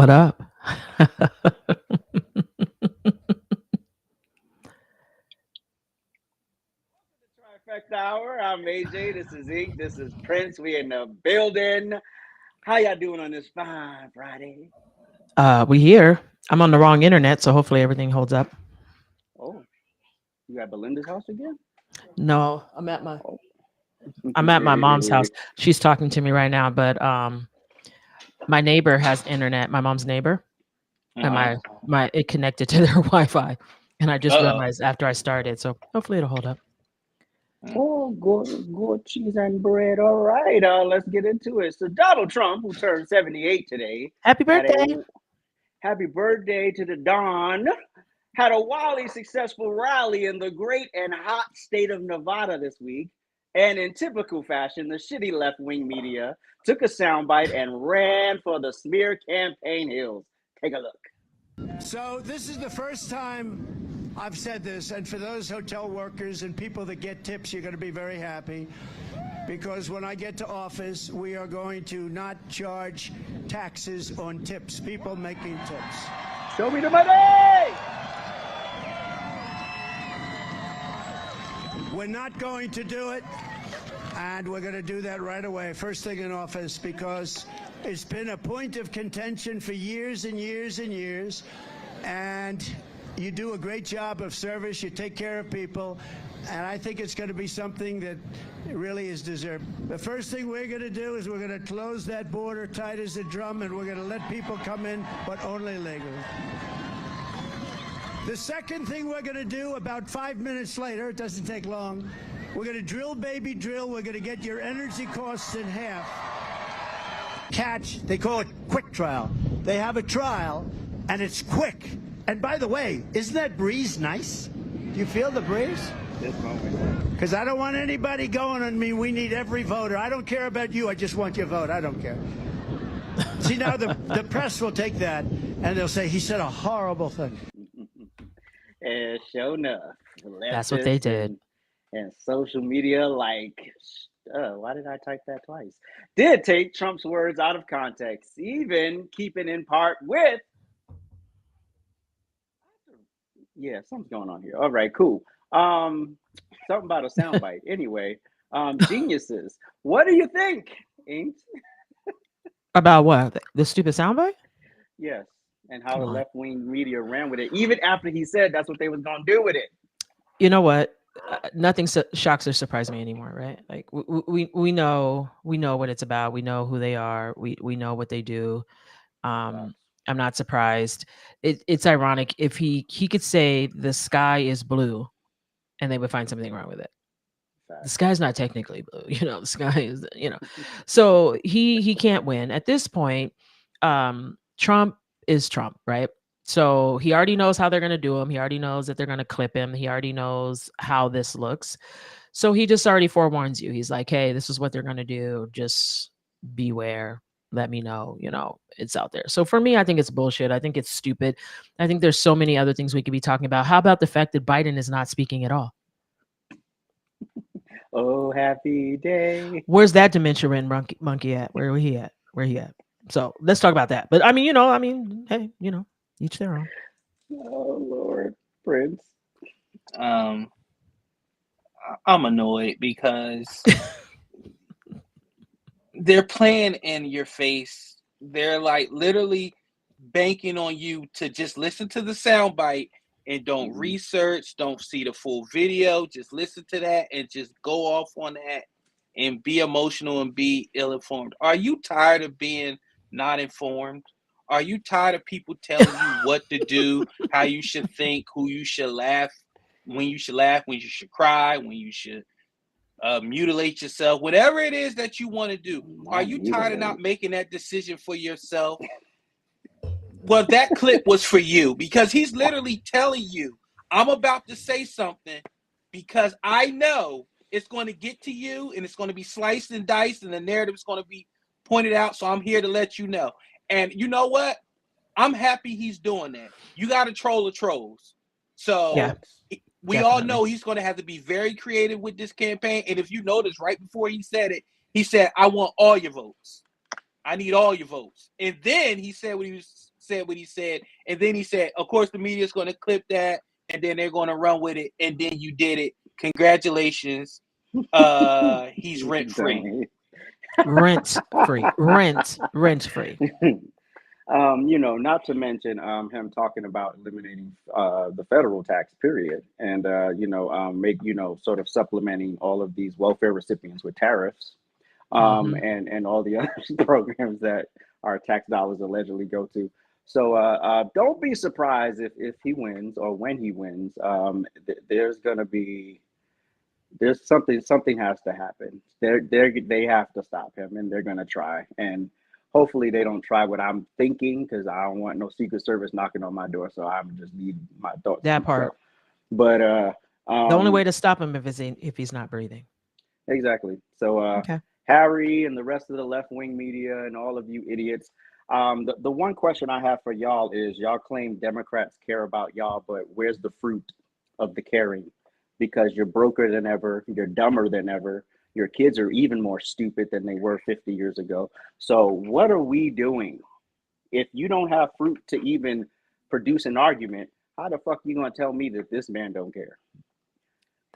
What up? Trifecta Hour. I'm AJ. This is Ink. This is Prince. We in the building. How y'all doing on this fine Friday? We here. I'm on the wrong internet, so hopefully everything holds up. Oh, you at Belinda's house again? No, I'm at my Oh, I'm at my mom's house. She's talking to me right now, but my neighbor has internet. My mom's neighbor, and uh-huh. my it connected to their Wi-Fi, and I just Uh-oh. realized after I started. So hopefully it'll hold up. Oh, good cheese and bread. All right, let's get into it. So Donald Trump, who turned 78 today, Happy had birthday! a happy birthday to the Don. Had a wildly successful rally in the great and hot state of Nevada this week. And in typical fashion, the shitty left wing media took a soundbite and ran for the smear campaign hills. Take a look. So this is the first time I've said this, and for those hotel workers and people that get tips, you're going to be very happy, because when I get to office, we are going to not charge taxes on tips, people making tips. Show me the money! We're not going to do it, and we're going to do that right away, first thing in office, because it's been a point of contention for years and years and years, and you do a great job of service, you take care of people, and I think it's going to be something that really is deserved. The first thing we're going to do is we're going to close that border tight as a drum, and we're going to let people come in, but only legally. The second thing we're going to do about 5 minutes later, it doesn't take long, we're going to drill, baby, drill. We're going to get your energy costs in half. Catch, they call it quick trial. They have a trial, and it's quick. And by the way, isn't that breeze nice? Do you feel the breeze? This moment. Because I don't want anybody going on me. We need every voter. I don't care about you. I just want your vote. I don't care. See, now the press will take that, and they'll say, he said a horrible thing. And sure enough, That's what they did. And social media, like, why did I type that twice? Did take Trump's words out of context, even keeping in part with. Yeah, something's going on here. All right, cool. Something about a soundbite. Anyway, geniuses. What do you think, Ink? About what? The stupid soundbite? Yes, and how Come the on. left wing media ran with it, even after he said that's what they was gonna do with it. You know what? Nothing shocks or surprises me anymore, right? Like we know what it's about. We know who they are. We know what they do. Um, Facts, I'm not surprised. It's ironic if he could say the sky is blue, and they would find something wrong with it. The facts. sky's not technically blue, the sky is, so he can't win at this point. Trump is Trump, right? So he already knows how they're going to do him. He already knows that they're going to clip him. He already knows how this looks, so he just already forewarns you. He's like, hey, this is what they're going to do, just beware, let me know, it's out there. So for me, I think it's bullshit. I think it's stupid. I think there's so many other things we could be talking about. How about the fact that Biden is not speaking at all? Oh, happy day. Where's that dementia ridden monkey at? Where he at? Where he at? So let's talk about that. But I mean, hey, each their own. Oh Lord, Prince. Um, I'm annoyed because they're playing in your face. They're like literally banking on you to just listen to the soundbite and don't research, don't see the full video, just listen to that and just go off on that and be emotional and be ill-informed. Are you tired of being not informed? Are you tired of people telling you what to do, how you should think, who you should laugh, when you should cry, when you should mutilate yourself, whatever it is that you want to do? Are Not you tired of mutilate. not making that decision for yourself? Well, that clip was for you, because he's literally telling you, I'm about to say something because I know it's going to get to you and it's going to be sliced and diced and the narrative is going to be pointed out. So I'm here to let you know. And you know what? I'm happy he's doing that. You got to troll the trolls. So Yeah, we all definitely. know he's going to have to be very creative with this campaign. And if you notice, right before he said it, he said, I want all your votes. I need all your votes. And then he said what he was said what he said, and then he said, of course, the media's going to clip that, and then they're going to run with it, and then you did it. Congratulations. He's rent free. Rent free. Rent free. Not to mention him talking about eliminating the federal tax period, and make sort of supplementing all of these welfare recipients with tariffs, and all the other programs that our tax dollars allegedly go to. So don't be surprised if he wins or when he wins. There's something has to happen. They have to stop him, and they're gonna try. And hopefully they don't try what I'm thinking, because I don't want no Secret Service knocking on my door. So I'm just need my thoughts. That part. But The only way to stop him if he's not breathing. exactly. So Okay. Harry and the rest of the left wing media and all of you idiots. The one question I have for y'all is, y'all claim Democrats care about y'all, but where's the fruit of the caring? Because you're broker than ever, you're dumber than ever, your kids are even more stupid than they were 50 years ago. So what are we doing? If you don't have fruit to even produce an argument, how the fuck are you gonna tell me that this man don't care?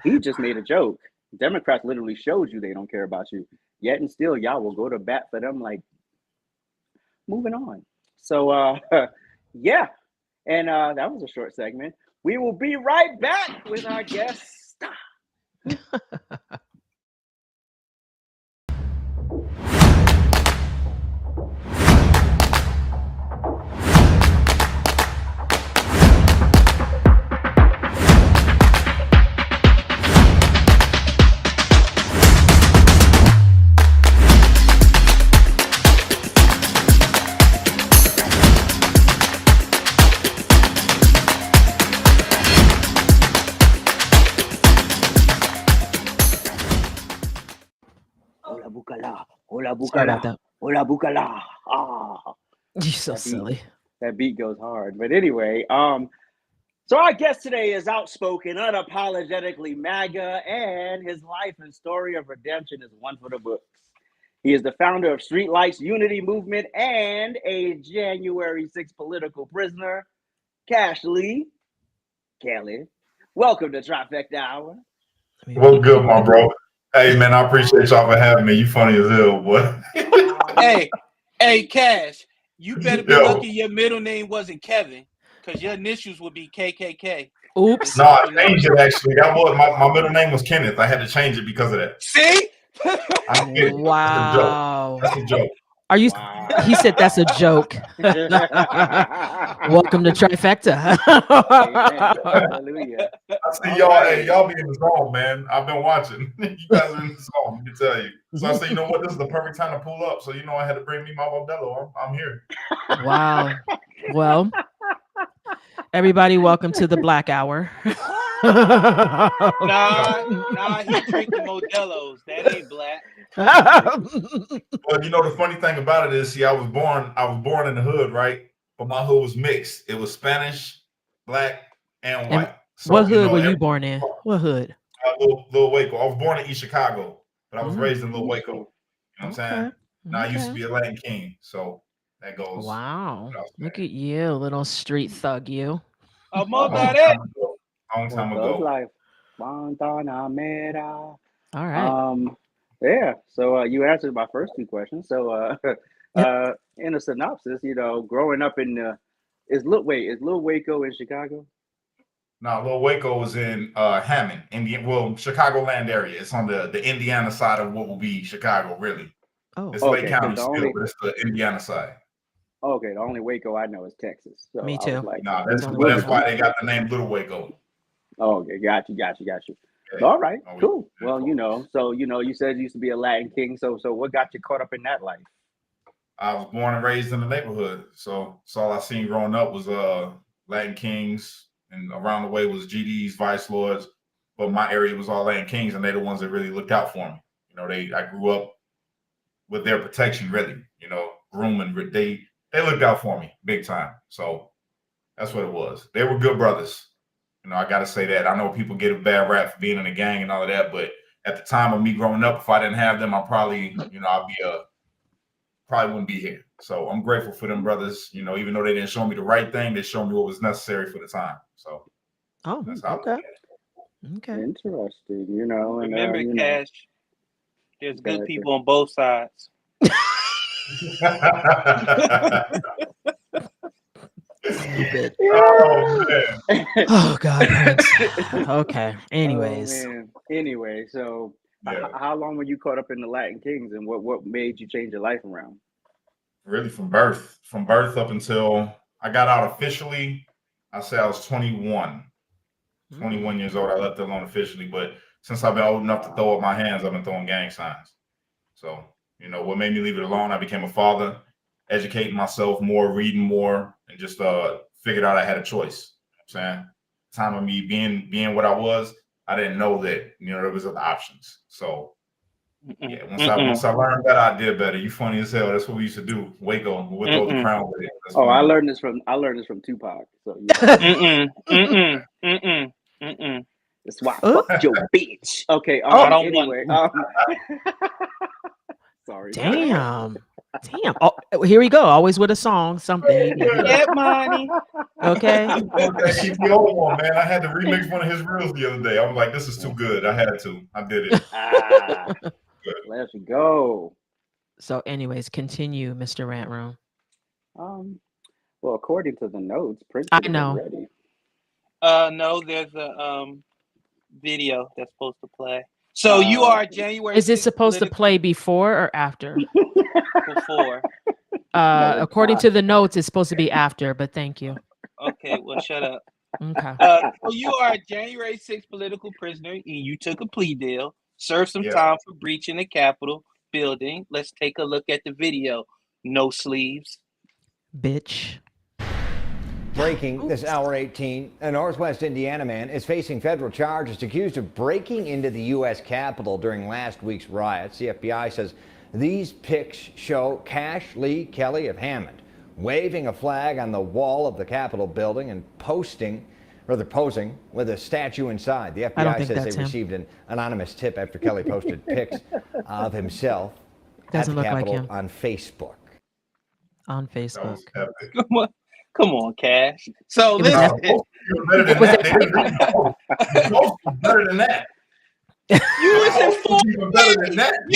He just made a joke. Democrats literally showed you they don't care about you. Yet and still, y'all will go to bat for them. Like, moving on. So yeah. And that was a short segment. We will be right back with our guest. Hola bucala, hola Sorry about bucala, that. hola bucala. Ah, You're so That beat. silly. that beat goes hard. But anyway, so our guest today is outspoken, unapologetically MAGA, and his life and story of redemption is one for the books. He is the founder of Streetlights Unity Movement and a January 6th political prisoner, Kash Lee Kelly. Welcome to Trifecta Hour. What's good, my bro? Hey, man, I appreciate y'all for having me. You funny as hell, boy. Hey, Cash, you better be Yo. lucky your middle name wasn't Kevin, because your initials would be KKK. Oops. No, I changed it, actually. That was my middle name was Kenneth. I had to change it because of that. See? I'm kidding. Wow. That's a joke. Are you? Wow. He said that's a joke. Welcome to Trifecta. Amen. Hallelujah. I see All y'all. right. Hey, y'all be in the zone, man. I've been watching. You guys are in the zone. Let me tell you. So I said, you know what? This is the perfect time to pull up. So I had to bring me my Modelo. I'm here. Wow. Well, everybody, welcome to the Black Hour. Nah, he drinking Modelo's. That ain't black. Well, the funny thing about it is, see, I was born in the hood, right? But my hood was mixed. It was Spanish, black, and white. So, what hood were you born in? What hood? Little Waco. I was born in East Chicago, but I was raised in Little Waco. You know what I'm saying? Now I used to be a Latin king, so that goes. Wow. Look at you, little street thug, you. About that. Long time ago. Life. Guantanamera. All right. Yeah. So you answered my first two questions. So in a synopsis, growing up in is Lil Waco in Chicago? No, Little Waco was in Hammond, Chicagoland area. It's on the Indiana side of what will be Chicago, really. Oh, it's Lake County still, but it's the Indiana side. Okay, the only Waco I know is Texas. So me too. I was like, that's why they got the name Little Waco. Oh, okay, got you. Okay. All right, cool. Yeah, well, cool. So you said you used to be a Latin king. So what got you caught up in that life? I was born and raised in the neighborhood, so all I seen growing up was Latin kings, and around the way was GDs, vice lords. But my area was all Latin kings, and they're the ones that really looked out for me. I grew up with their protection, really. Grooming. They looked out for me big time. So that's what it was. They were good brothers. I got to say that. I know people get a bad rap for being in a gang and all of that, but at the time of me growing up, if I didn't have them, I probably, probably wouldn't be here. So I'm grateful for them brothers. You know, even though they didn't show me the right thing, they showed me what was necessary for the time. So that's how I look Okay. at it. Okay. Interesting, you know, and Remember, you know, Cash, there's good gotcha. people on both sides. Stupid. Oh man. Oh God, Prince. Okay. Oh Anyways, man. Anyway, so Yeah. how long were you caught up in the Latin Kings, and what made you change your life around? Really from birth. From birth up until I got out officially, I say I was 21. 21 years old. I left it alone officially. But since I've been old enough to throw up my hands, I've been throwing gang signs. So, you know, what made me leave it alone, I became a father, educating myself more, reading more, and just figured out I had a choice. You know what I'm saying? Time of me being what I was, I didn't know that, you know, there was other options. So yeah, once I learned better, I did better. You funny as hell. That's what we used to do. Waco, we'll throw the crown with it. That's Oh, I funny. learned this from Tupac. So yeah. That's why I fucked your bitch. Okay. I don't want. Anyway. Sorry. damn. Damn. Oh, here we go. Always with a song, something. Get money. Okay. I wrote that CPO one, man. I had to remix one of his reels the other day. I was like, this is too good. I had to. I did it. Let's go. So, anyways, continue, Mr. Rant Room. Well, according to the notes, Prince I should have been know. ready. No, there's a video that's supposed to play. So you are January. Is it 6th supposed to political- play before or after? before? According to the notes, it's supposed to be after, but thank you. Okay, well, shut up. Okay. So you are a January 6th political prisoner, and you took a plea deal, served some Yeah. time for breaching the Capitol building. Let's take a look at the video. No sleeves. Bitch. Breaking this hour 18, a Northwest Indiana man is facing federal charges accused of breaking into the U.S. Capitol during last week's riots. The FBI says these pics show Kash Lee Kelly of Hammond waving a flag on the wall of the Capitol building and posing with a statue inside. The FBI says they received an anonymous tip after Kelly posted pics of himself at the Capitol on Facebook. On Facebook. Come on, Cash. So listen, better than that. You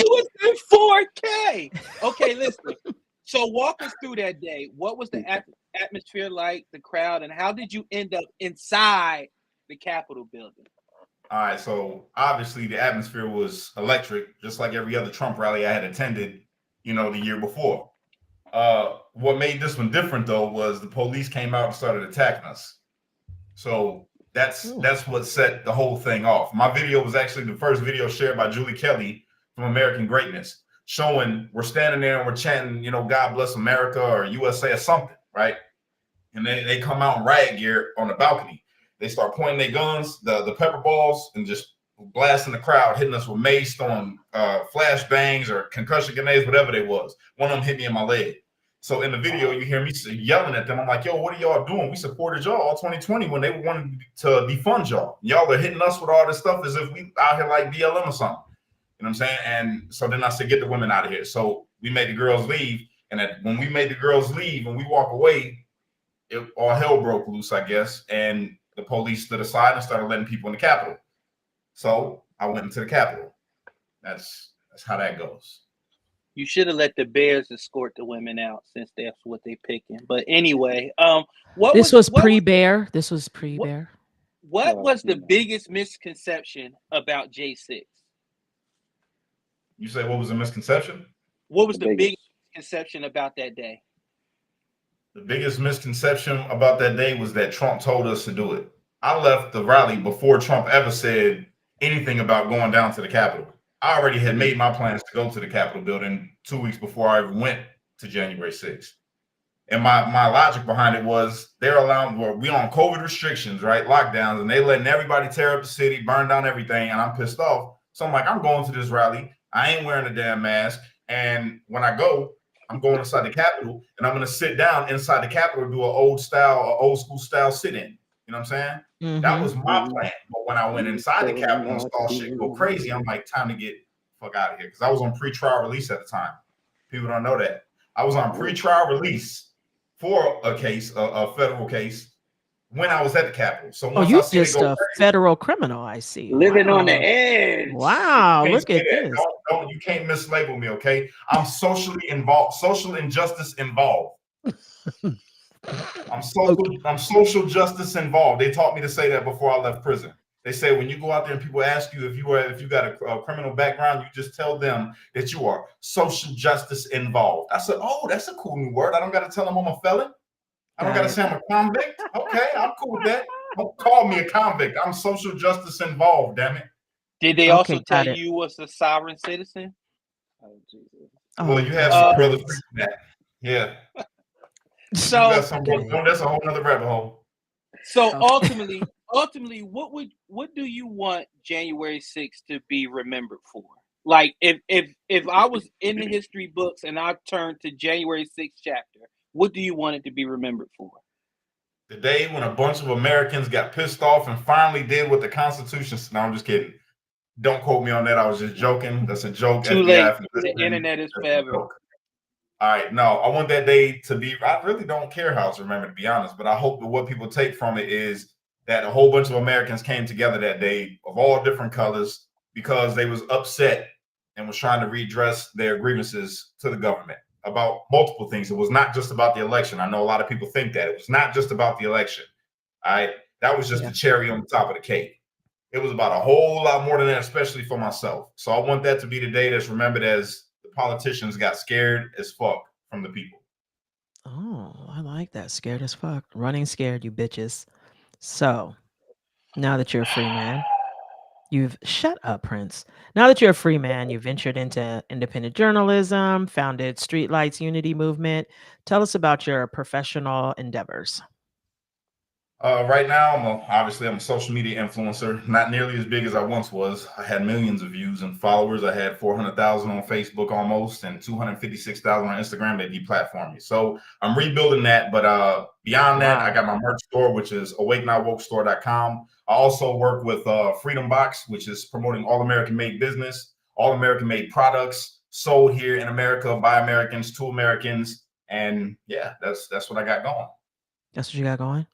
was in 4K. Okay, listen. So walk us through that day. What was the atmosphere like, the crowd, and how did you end up inside the Capitol building? All right, so obviously the atmosphere was electric, just like every other Trump rally I had attended, you know, the year before. What made this one different though was the police came out and started attacking us. So that's what set the whole thing off. My video was actually the first video shared by Julie Kelly from American Greatness, showing we're standing there and we're chanting, you know, God bless America or USA or something, right? And they come out in riot gear on the balcony. They start pointing their guns, the pepper balls, and just blasting the crowd, hitting us with mace, throwing flash bangs or concussion grenades, whatever they was. One of them hit me in my leg. So in the video, you hear me yelling at them. I'm like, yo, what are y'all doing? We supported y'all all 2020 when they wanted to defund y'all. Y'all are hitting us with all this stuff as if we out here like BLM or something. You know what I'm saying? And so then I said, get the women out of here. So we made the girls leave. And when we made the girls leave and we walk away, all hell broke loose, I guess. And the police stood aside and started letting people in the Capitol. So I went into the Capitol. That's how that goes. You should have let the Bears escort the women out since that's what they picking. But anyway, This was pre-Bear. What was the biggest misconception about J6? You say what was the misconception? What was the biggest misconception about that day? The biggest misconception about that day was that Trump told us to do it. I left the rally before Trump ever said anything about going down to the Capitol. I already had made my plans to go to the Capitol building 2 weeks before I even went to January 6th. And my logic behind it was we on COVID restrictions, right? Lockdowns, and they letting everybody tear up the city, burn down everything, and I'm pissed off. So I'm like, I'm going to this rally. I ain't wearing a damn mask. And when I go, I'm going inside the Capitol, and I'm going to sit down inside the Capitol and do an old school style sit-in. You know what I'm saying? Mm-hmm. That was my plan. But when I went inside the Capitol and saw shit go crazy, I'm like, time to get the fuck out of here. Because I was on pre-trial release at the time. People don't know that. I was on pretrial release for a case, a federal case, when I was at the Capitol. So once I you seen it just go a federal criminal, I see. Living on the Wow. edge. Wow, you can't look say at that. this. Don't, you can't mislabel me, okay? I'm socially involved, social injustice involved. I'm social justice involved. They taught me to say that before I left prison. They say when you go out there and people ask you if you got a criminal background, you just tell them that you are social justice involved. I said, oh, that's a cool new word. I don't got to tell them I'm a felon. I don't got to say I'm a convict. Okay, I'm cool with that. Don't call me a convict. I'm social justice involved, damn it. Did they also tell you you was a sovereign citizen? Oh, Jesus. Well, you have some brothers preaching that. Yeah. So that's a whole nother rabbit hole. So ultimately, what do you want January 6th to be remembered for? Like if I was in the history books and I turned to January 6th chapter, what do you want it to be remembered for? The day when a bunch of Americans got pissed off and finally did what the Constitution. No, I'm just kidding. Don't quote me on that. I was just joking. That's a joke. Too late. The internet is forever. All right. No, I want that day to be. I really don't care how it's remembered, to be honest. But I hope that what people take from it is that a whole bunch of Americans came together that day of all different colors because they was upset and was trying to redress their grievances to the government about multiple things. It was not just about the election. I know a lot of people think that. It was not just about the election. All right. That was just the cherry on the top of the cake. It was about a whole lot more than that, especially for myself. So I want that to be the day that's remembered as the politicians got scared as fuck from the people. Oh, I like that. Scared as fuck. Running scared, you bitches. So now that you're a free man, shut up, Prince. Now that you're a free man, you ventured into independent journalism, founded Streetlights Unity Movement. Tell us about your professional endeavors. Right now, I'm a social media influencer, not nearly as big as I once was. I had millions of views and followers. I had 400,000 on Facebook almost and 256,000 on Instagram. They deplatformed me. So I'm rebuilding that. But beyond that, I got my merch store, which is awakenotwokestore.com. I also work with Freedom Box, which is promoting all American made business, all American made products sold here in America by Americans to Americans. And yeah, that's what I got going. That's what you got going?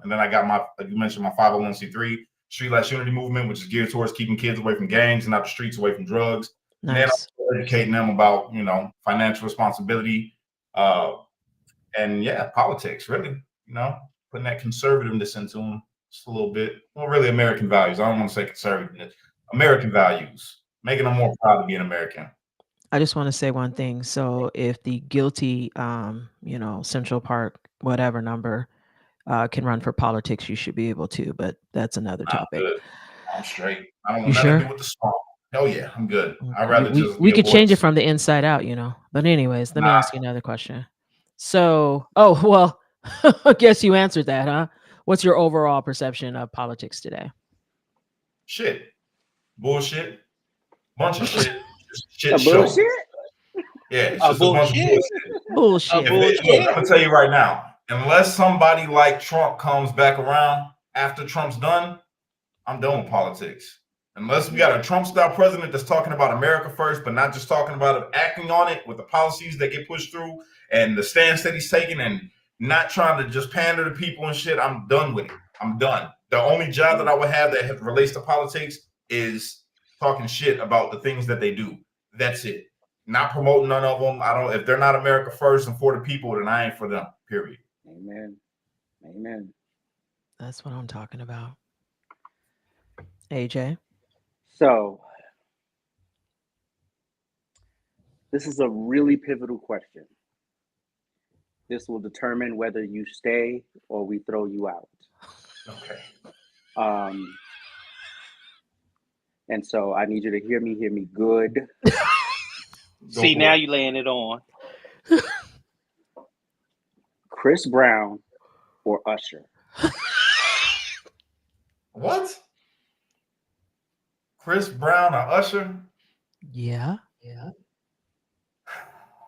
And then I got like you mentioned, my 501c3 Streetlights Unity Movement, which is geared towards keeping kids away from gangs and out the streets, away from drugs. Nice. And then I'm educating them about, financial responsibility, and politics, really, putting that conservativeness into them just a little bit. Well, really American values. I don't want to say conservativeness. American values, making them more proud to be an American. I just want to say one thing. So if the guilty, Central Park, whatever number, can run for politics, you should be able to, but that's another topic. I'm straight. I don't want nothing to do with the song. Hell yeah, I'm good. Okay. I'd rather we could change it from the inside out, But anyways, let me ask you another question. So, I guess you answered that, huh? What's your overall perception of politics today? Shit. Bullshit. Bunch of shit. Shit show. Bullshit? Yeah, it's just a bunch of bullshit. Bullshit. Look, I'm gonna tell you right now. Unless somebody like Trump comes back around after Trump's done, I'm done with politics. Unless we got a Trump-style president that's talking about America first, but not just talking about it, acting on it with the policies that get pushed through and the stance that he's taking and not trying to just pander to people and shit, I'm done with it. I'm done. The only job that I would have that relates to politics is talking shit about the things that they do. That's it. Not promoting none of them. If they're not America first and for the people, then I ain't for them, period. Amen. That's what I'm talking about. AJ? So, this is a really pivotal question. This will determine whether you stay or we throw you out. Okay. And so I need you to hear me good. See, now you laying it on. Chris Brown or Usher? What? Chris Brown or Usher? Yeah.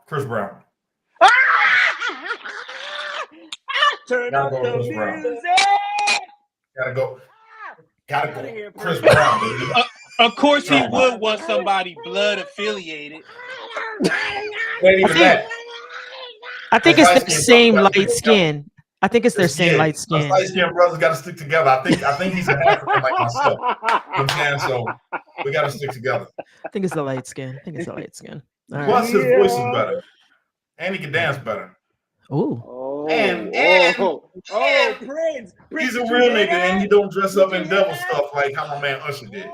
Chris Brown. Turn up the music. Gotta go. Chris Brown, baby. Of course, he would want somebody blood affiliated. Ain't even that. I think it's their same light skin. I think it's their same light skin. Light skinned brothers got to stick together. I think he's an African like myself. You know what I'm saying? So we got to stick together. I think it's the light skin. All right. Plus, his voice is better, and he can dance better. Ooh. And Prince, he's a real nigga, and he don't dress up in devil stuff like how my man Usher did.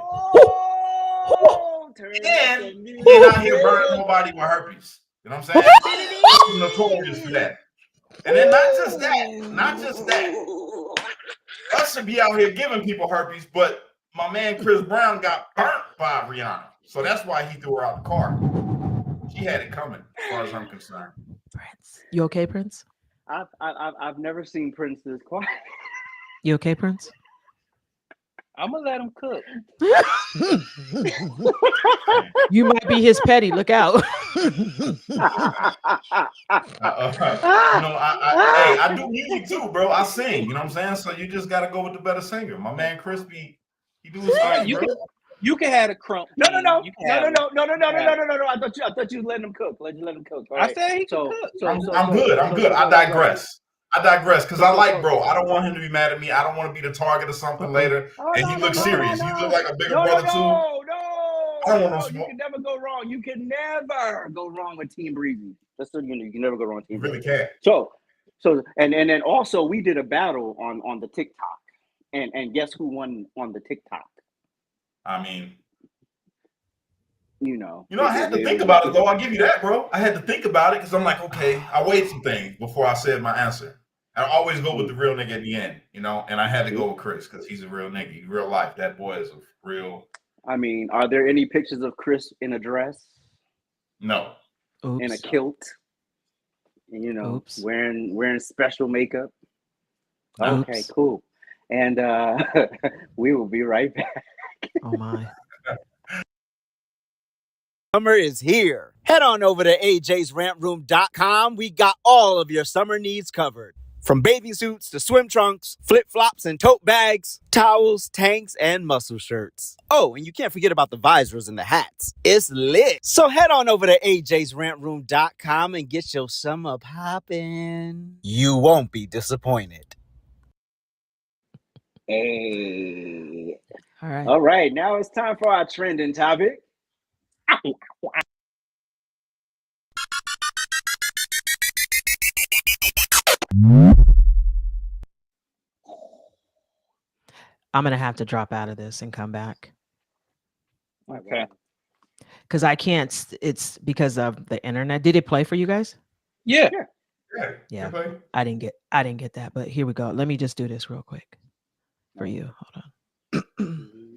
And he ain't out here burning nobody with herpes. You know what I'm saying? He's notorious for that. And then not just that. Usher be out here giving people herpes, but my man Chris Brown got burnt by Rihanna. So that's why he threw her out the car. She had it coming, as far as I'm concerned. Prince. You okay, Prince? I've never seen Prince this quiet. You okay, Prince? I'm gonna let him cook. You might be his petty. Look out. I do music too, bro. I sing. You know what I'm saying? So you just gotta go with the better singer. My man Crispy, he do his thing, bro. You can have a crump. No. I thought you was letting him cook. Let him cook. All right? I said he can cook. I'm good. I digress because I like bro. I don't want him to be mad at me. I don't want to be the target of something later. And he looks serious. He look like a bigger brother too. I don't want no smoke. You can never go wrong. You can never go wrong with Team Breezy. Just so you know, you can never go wrong with Team Breezy. Really can't. So and then also we did a battle on the TikTok, and guess who won on the TikTok? I mean, I had to think about it though. I'll give you that, bro. I had to think about it because I'm like, okay, I weighed some things before I said my answer. I always go with the real nigga at the end, and I had to go with Chris because he's a real nigga, real life. That boy is a real. I mean, are there any pictures of Chris in a dress? No. Oops. In a kilt? And, wearing special makeup? Okay, cool. And we will be right back. Oh my. Summer is here. Head on over to ajsrantroom.com. We got all of your summer needs covered. From bathing suits to swim trunks, flip-flops and tote bags, towels, tanks, and muscle shirts. Oh, and you can't forget about the visors and the hats. It's lit. So head on over to ajsrantroom.com and get your summer poppin'. You won't be disappointed. Hey. All All right. Now it's time for our trending topic. I'm gonna have to drop out of this and come back Okay. because I can't. It's because of the internet. Did it play for you guys? Yeah. Yeah. I didn't get that. But here we go. Let me just do this real quick for you. Hold on.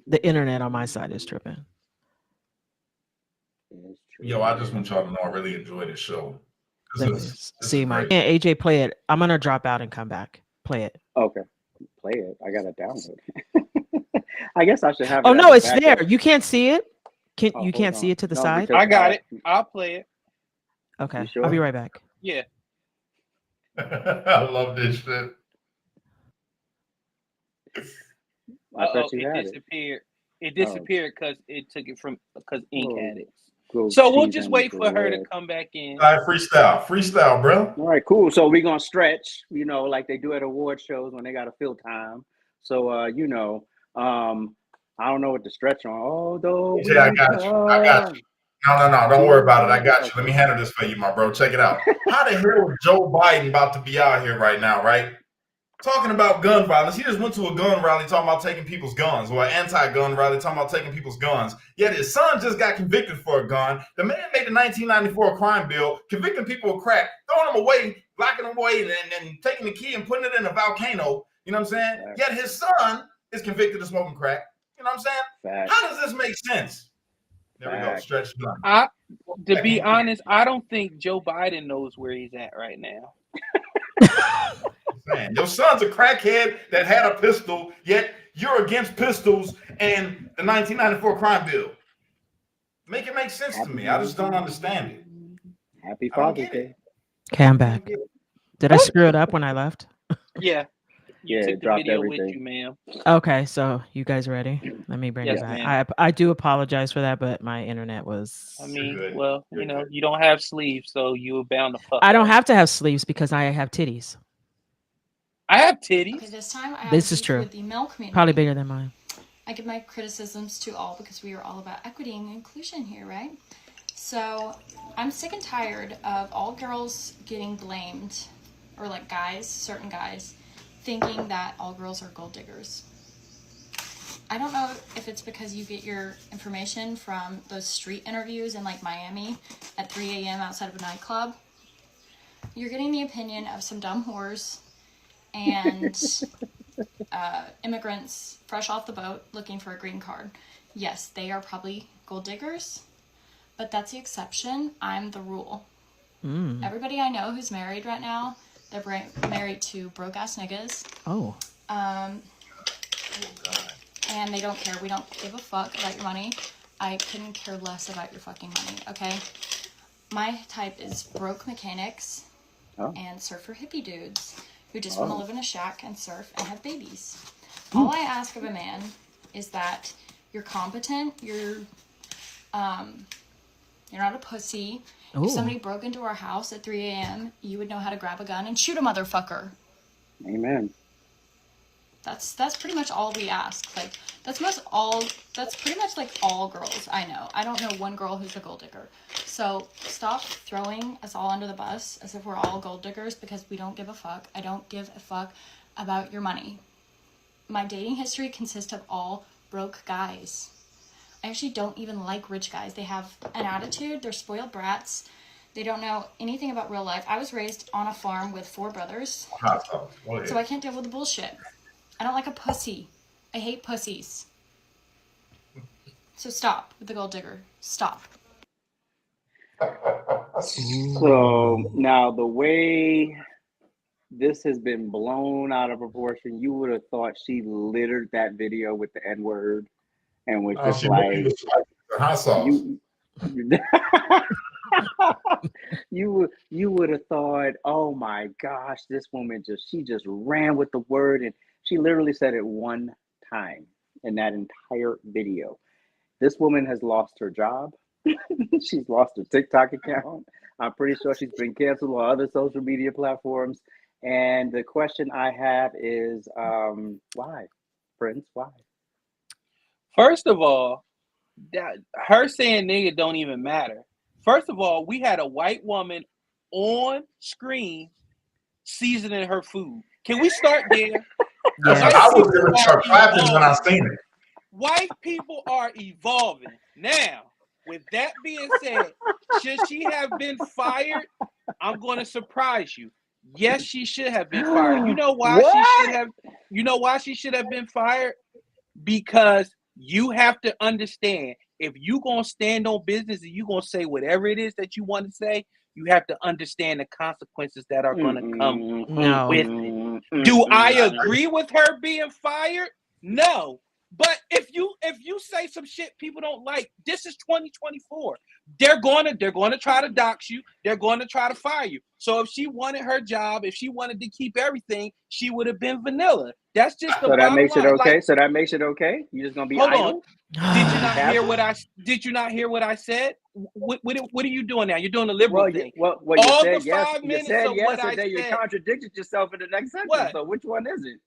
The internet on my side is tripping. Yo, I just want y'all to know I really enjoy this show. See, my AJ, play it. I'm gonna drop out and come back. Play it. Okay. Play it. I gotta download it. I guess I should have. Oh no, it's there. You can't see it. You can't see it to the side. I got it. I'll play it. Okay, sure? I'll be right back. Yeah. I love this shit. It disappeared. It disappeared because it took it because Ink had it. So we'll just wait for her to come back in. All right, freestyle, bro. All right, cool. So we're gonna stretch, like they do at award shows when they gotta fill time. So I don't know what to stretch on. Although yeah, I got you. No, don't worry about it. I got you. Let me handle this for you, my bro. Check it out. How the hell is Joe Biden about to be out here right now, right? Talking about gun violence. He just went to a gun rally talking about taking people's guns, or an anti-gun rally talking about taking people's guns. Yet his son just got convicted for a gun. The man made the 1994 crime bill, convicting people of crack, throwing them away, locking them away, and taking the key and putting it in a volcano. You know what I'm saying? Right. Yet his son is convicted of smoking crack. You know what I'm saying? Fact. How does this make sense? There we go. Stretch to be honest, I don't think Joe Biden knows where he's at right now. Man, your son's a crackhead that had a pistol, yet you're against pistols and the 1994 crime bill. Make it make sense to me. I just don't understand it. Happy Father's Day. Okay, I'm back. Did I screw it up when I left? Yeah. You Yeah, took it the dropped video with everything. you, ma'am. Okay, so you guys ready? Let me bring Yes, it back. ma'am. I do apologize for that, but my internet was. I mean, good. well, You're good. you don't have sleeves, so you were bound to fuck I don't up. have to have sleeves because I have titties. I have Okay, titties. this time I have This a is beef true. with the male community. Probably bigger than mine. I give my criticisms to all because we are all about equity and inclusion here, right? So I'm sick and tired of all girls getting blamed, or like guys, certain guys, thinking that all girls are gold diggers. I don't know if it's because you get your information from those street interviews in like Miami at 3 a.m. outside of a nightclub. You're getting the opinion of some dumb whores and immigrants fresh off the boat looking for a green card. Yes, they are probably gold diggers, but that's the exception. I'm the rule. Everybody I know who's married right now, they're married to broke ass niggas. Oh. And they don't care. We don't give a fuck about your money. I couldn't care less about your fucking money, okay? My type is broke mechanics and surfer hippie dudes who just want to live in a shack and surf and have babies. All I ask of a man is that you're competent, you're not a pussy. Ooh. If somebody broke into our house at 3 a.m., you would know how to grab a gun and shoot a motherfucker. Amen. That's pretty much all we ask. Like that's pretty much like all girls I know. I don't know one girl who's a gold digger. So stop throwing us all under the bus as if we're all gold diggers because we don't give a fuck. I don't give a fuck about your money. My dating history consists of all broke guys. I actually don't even like rich guys. They have an attitude, they're spoiled brats. They don't know anything about real life. I was raised on a farm with 4 brothers, Hot sauce. Go ahead. so I can't deal with the bullshit. I don't like a pussy. I hate pussies. So stop with the gold digger. Stop. So now the way this has been blown out of proportion, you would have thought she littered that video with the N-word and was Oh, just she like, moved the hot sauce. you would have thought, oh my gosh, this woman she just ran with the word, and she literally said it one time in that entire video. This woman has lost her job. She's lost her TikTok account. I'm pretty sure she's been canceled on other social media platforms. And the question I have is, why, Prince? Why? First of all, her saying nigga don't even matter. First of all, we had a white woman on screen seasoning her food. Can we start there? Yes. I was going to start clapping when I seen it. White people are evolving. Now, with that being said, should she have been fired? I'm going to surprise you. Yes, she should have been fired. You know why she should have been fired? Because you have to understand, if you going to stand on business and you going to say whatever it is that you want to say, you have to understand the consequences that are going to come with it. Do I agree with her being fired? No. But if you say some shit people don't like, this is 2024. They're gonna try to dox you. They're going to try to fire you. So if she wanted her job, if she wanted to keep everything, she would have been vanilla. That's just the So that bottom makes it line. okay. Like, So that makes it okay. You're just gonna be hold idle. on. Did you not hear what I? Did you not hear what I said? What are you doing now? You're doing the liberal thing. You All said the yes. 5 You minutes said of yes, what I and then you said. contradicted yourself in the next sentence. What? So which one is it?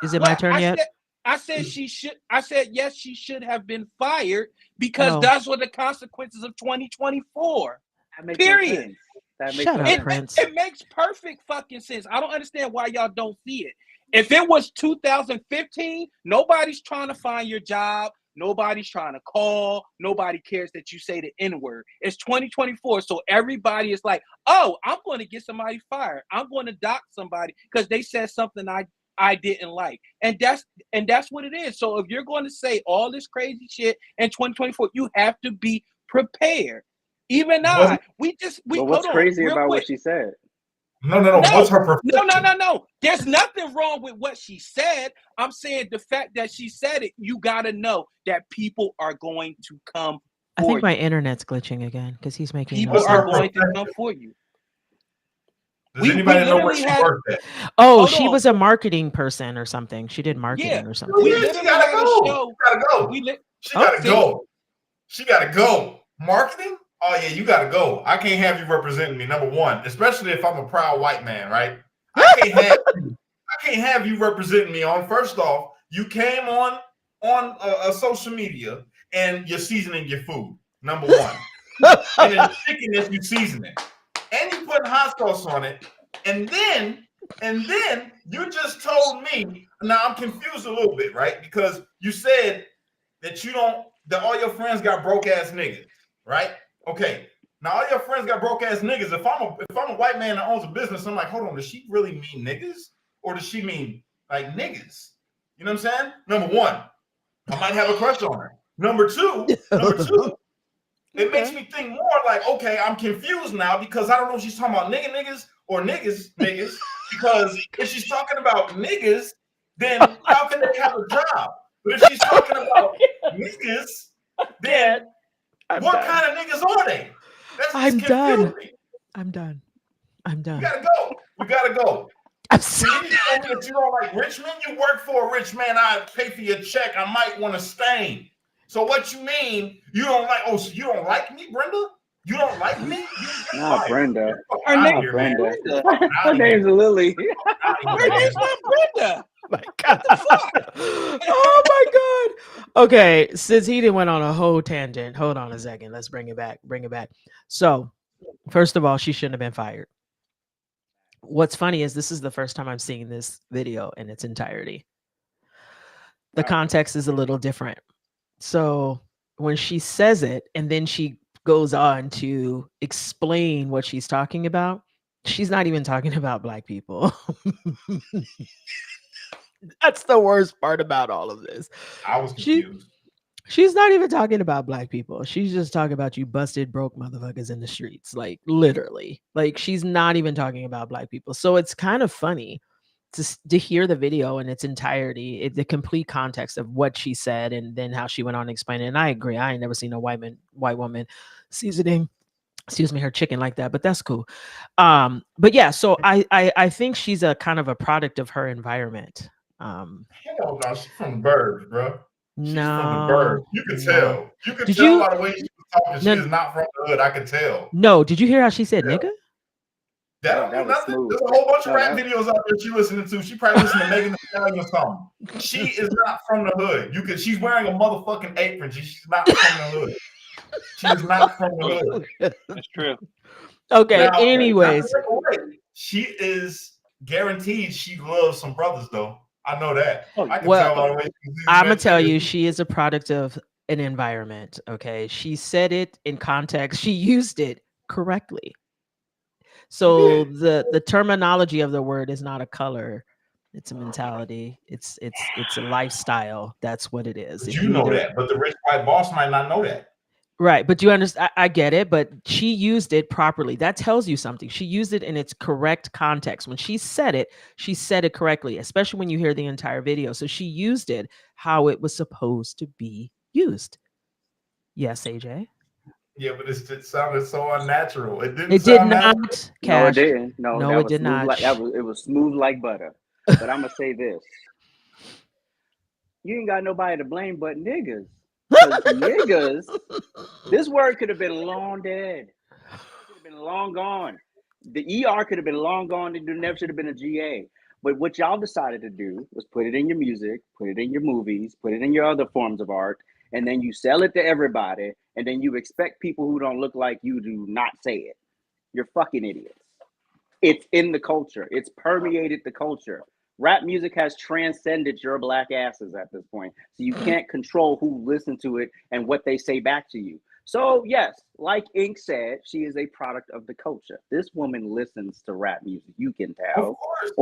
Is it my turn yet? I said she should. I said yes, she should have been fired because that's what the consequences of 2024. That makes Period. no sense. That makes Shut no up, sense. Prince. It makes perfect fucking sense. I don't understand why y'all don't see it. If it was 2015, nobody's trying to find your job. Nobody's trying to call. Nobody cares that you say the N-word. It's 2024, so everybody is like, oh, I'm going to get somebody fired. I'm going to dox somebody because they said something I didn't like. And that's what it is. So if you're going to say all this crazy shit in 2024, you have to be prepared. Even what's crazy about quick. what she said? No. What's her perfection? No. There's nothing wrong with what she said. I'm saying the fact that she said it, you got to know that people are going to come I for think my you. internet's glitching again because he's making People no are sense. going to come for you. Does anybody know where literally she had. worked at? Oh, Hold she on. was a marketing person or something. She did Yeah, marketing or we something. Yeah, literally she gotta had a go. show. She gotta go. We lit. She gotta See? go. She gotta go. Marketing? Oh yeah, you gotta go. I can't have you representing me. Number one, especially if I'm a proud white man, right? I can't have you representing me. On first off, you came on social media and you're seasoning your food. Number one, and it's chicken that you seasoning, and you putting hot sauce on it, and then you just told me. Now I'm confused a little bit, right? Because you said that all your friends got broke ass niggas, right? Okay. Now all your friends got broke ass niggas. If I'm a white man that owns a business, I'm like, hold on, does she really mean niggas? Or does she mean like niggas? You know what I'm saying? Number one, I might have a crush on her. Number two, it makes me think more like, okay, I'm confused now because I don't know if she's talking about niggas or niggas. Because if she's talking about niggas, then how can they have a job? But if she's talking about niggas, then what kind of niggas are they? That's I'm just done. confusing. I'm done. You gotta go. You gotta go. I'm So you just told me that you don't like rich men. You work for a rich man. I pay for your check. I might want to stain. So what you mean? You don't like? Oh, so you don't like me, Brenda? You don't like me? Not Brenda. Her Not name, here, Brenda. Brenda. Her name's Lily. Her name's not Brenda. my God. Oh my God. Okay, since he didn't went on a whole tangent, hold on a second. Let's bring it back. So, first of all, she shouldn't have been fired. What's funny is this is the first time I'm seeing this video in its entirety. The context is a little different. So when she says it and then she goes on to explain what she's talking about, she's not even talking about black people. That's the worst part about all of this. I was confused. She's not even talking about black people. She's just talking about you busted broke motherfuckers in the streets. Like literally. Like she's not even talking about black people. So it's kind of funny to hear the video in its entirety, the complete context of what she said and then how she went on to explain it. And I agree. I ain't never seen a white woman seasoning her chicken like that, but that's cool. But yeah, so I think she's a kind of a product of her environment. Hell no, she's from the burbs, bro. She's from the burbs. You could No. tell. You could Did tell you- by the way she was talking. No. She is not from the hood. I could tell. No, did you hear how she said nigga? That don't That mean was nothing. smooth. There's a whole bunch of No, rap that- videos out there she listening to. She probably listening to Megan Thee Stallion or something. She is not from the hood. She's wearing a motherfucking apron. She's not from the hood. She is not from the hood. That's true. Okay, Now, anyways. she is guaranteed she loves some brothers though. I know that. Oh, I can well, tell by the way she's I'm gonna tell you, she is a product of an environment. Okay, she said it in context. She used it correctly. So the terminology of the word is not a color; it's a mentality. It's a lifestyle. That's what it is. But If you know either- that, but the rich white boss might not know that. Right, but you understand. I get it, but she used it properly. That tells you something. She used it in its correct context. When she said it correctly, especially when you hear the entire video. So she used it how it was supposed to be used. Yes, AJ. Yeah, but it sounded so unnatural. It didn't. It did sound natural. not. No, it Cash. didn't. No, No, that it was did smooth not. Like, it was smooth like butter. But I'm gonna say this: you ain't got nobody to blame but niggas. 'Cause niggas, this word could have been long dead. It could have been long gone. The ER could have been long gone. There never should have been a GA. But what y'all decided to do was put it in your music, put it in your movies, put it in your other forms of art, and then you sell it to everybody, and then you expect people who don't look like you to not say it. You're fucking idiots. It's in the culture. It's permeated the culture. Rap music has transcended your black asses at this point. So you can't control who listens to it and what they say back to you. So yes, like Ink said, she is a product of the culture. This woman listens to rap music. You can tell. Of course.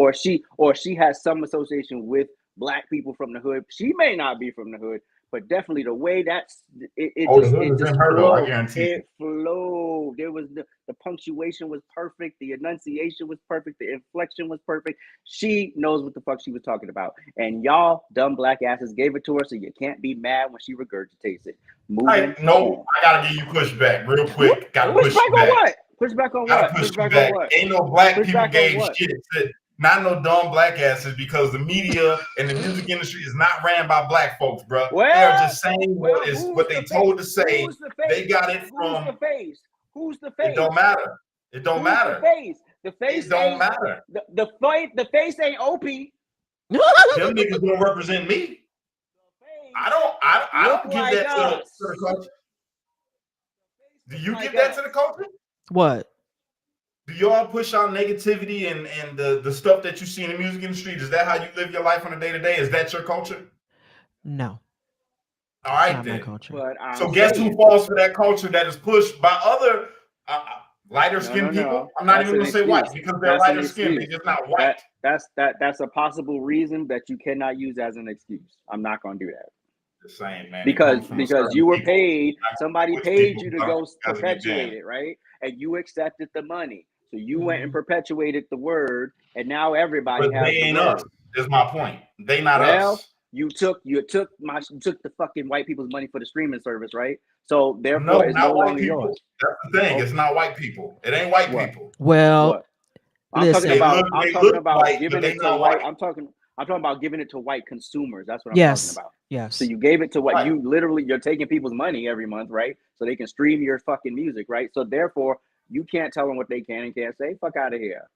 Or she has some association with black people from the hood. She may not be from the hood, but definitely the way that's it Oh, the just hood it is just in her though. I flowed. guarantee you. It flowed. There was the punctuation was perfect. The enunciation was perfect. The inflection was perfect. She knows what the fuck she was talking about. And y'all dumb black asses gave it to her, so you can't be mad when she regurgitates it. Moving No, on. I gotta give you pushback real quick. Gotta Push push back you on back. what? Push back on Gotta what? push Push you back on back. what? Ain't no black Push people back on gave what? shit. Not no dumb black asses, because the media and the music industry is not ran by black folks, bro. They are just saying what they told to say. Who's the face? They got it Who's from. the face? Who's the face? It don't matter. It don't Who's matter. the face? The face It don't ain't matter. the face ain't OP. Them niggas don't represent me. I don't give like that to us. the culture. Do you like give that us. to the culture? What? Do y'all push out negativity and the stuff that you see in the music industry? Is that how you live your life on a day-to-day? Is that your culture? No. All right, Not then. my culture. But So guess who falls for that culture that is pushed by other lighter-skinned people? I'm not That's even an going to say excuse. white, because they're That's an lighter-skinned. They're excuse. just not white. That's a possible reason that you cannot use as an excuse. I'm not going to do that. Just saying, man. Because you were people. paid, somebody Which paid people you to gotta go get perpetuate down. it, right? And you accepted the money. So you went and Mhm. perpetuated the word, and now everybody But has they the ain't word. us, is my point. They not Well, us. you took the fucking white people's money for the streaming service, right? So therefore No, it's not no white longer people. yours. That's the thing. Oh. It's not white people. It ain't white What? people. Well, What? I'm listen. talking about white, giving but they it to not white. white. I'm talking about giving it to white consumers. That's what I'm talking Yes. about. Yes. So you gave it to what Right. you're taking people's money every month, right? So they can stream your fucking music, right? So therefore you can't tell them what they can and can't say. Fuck out of here.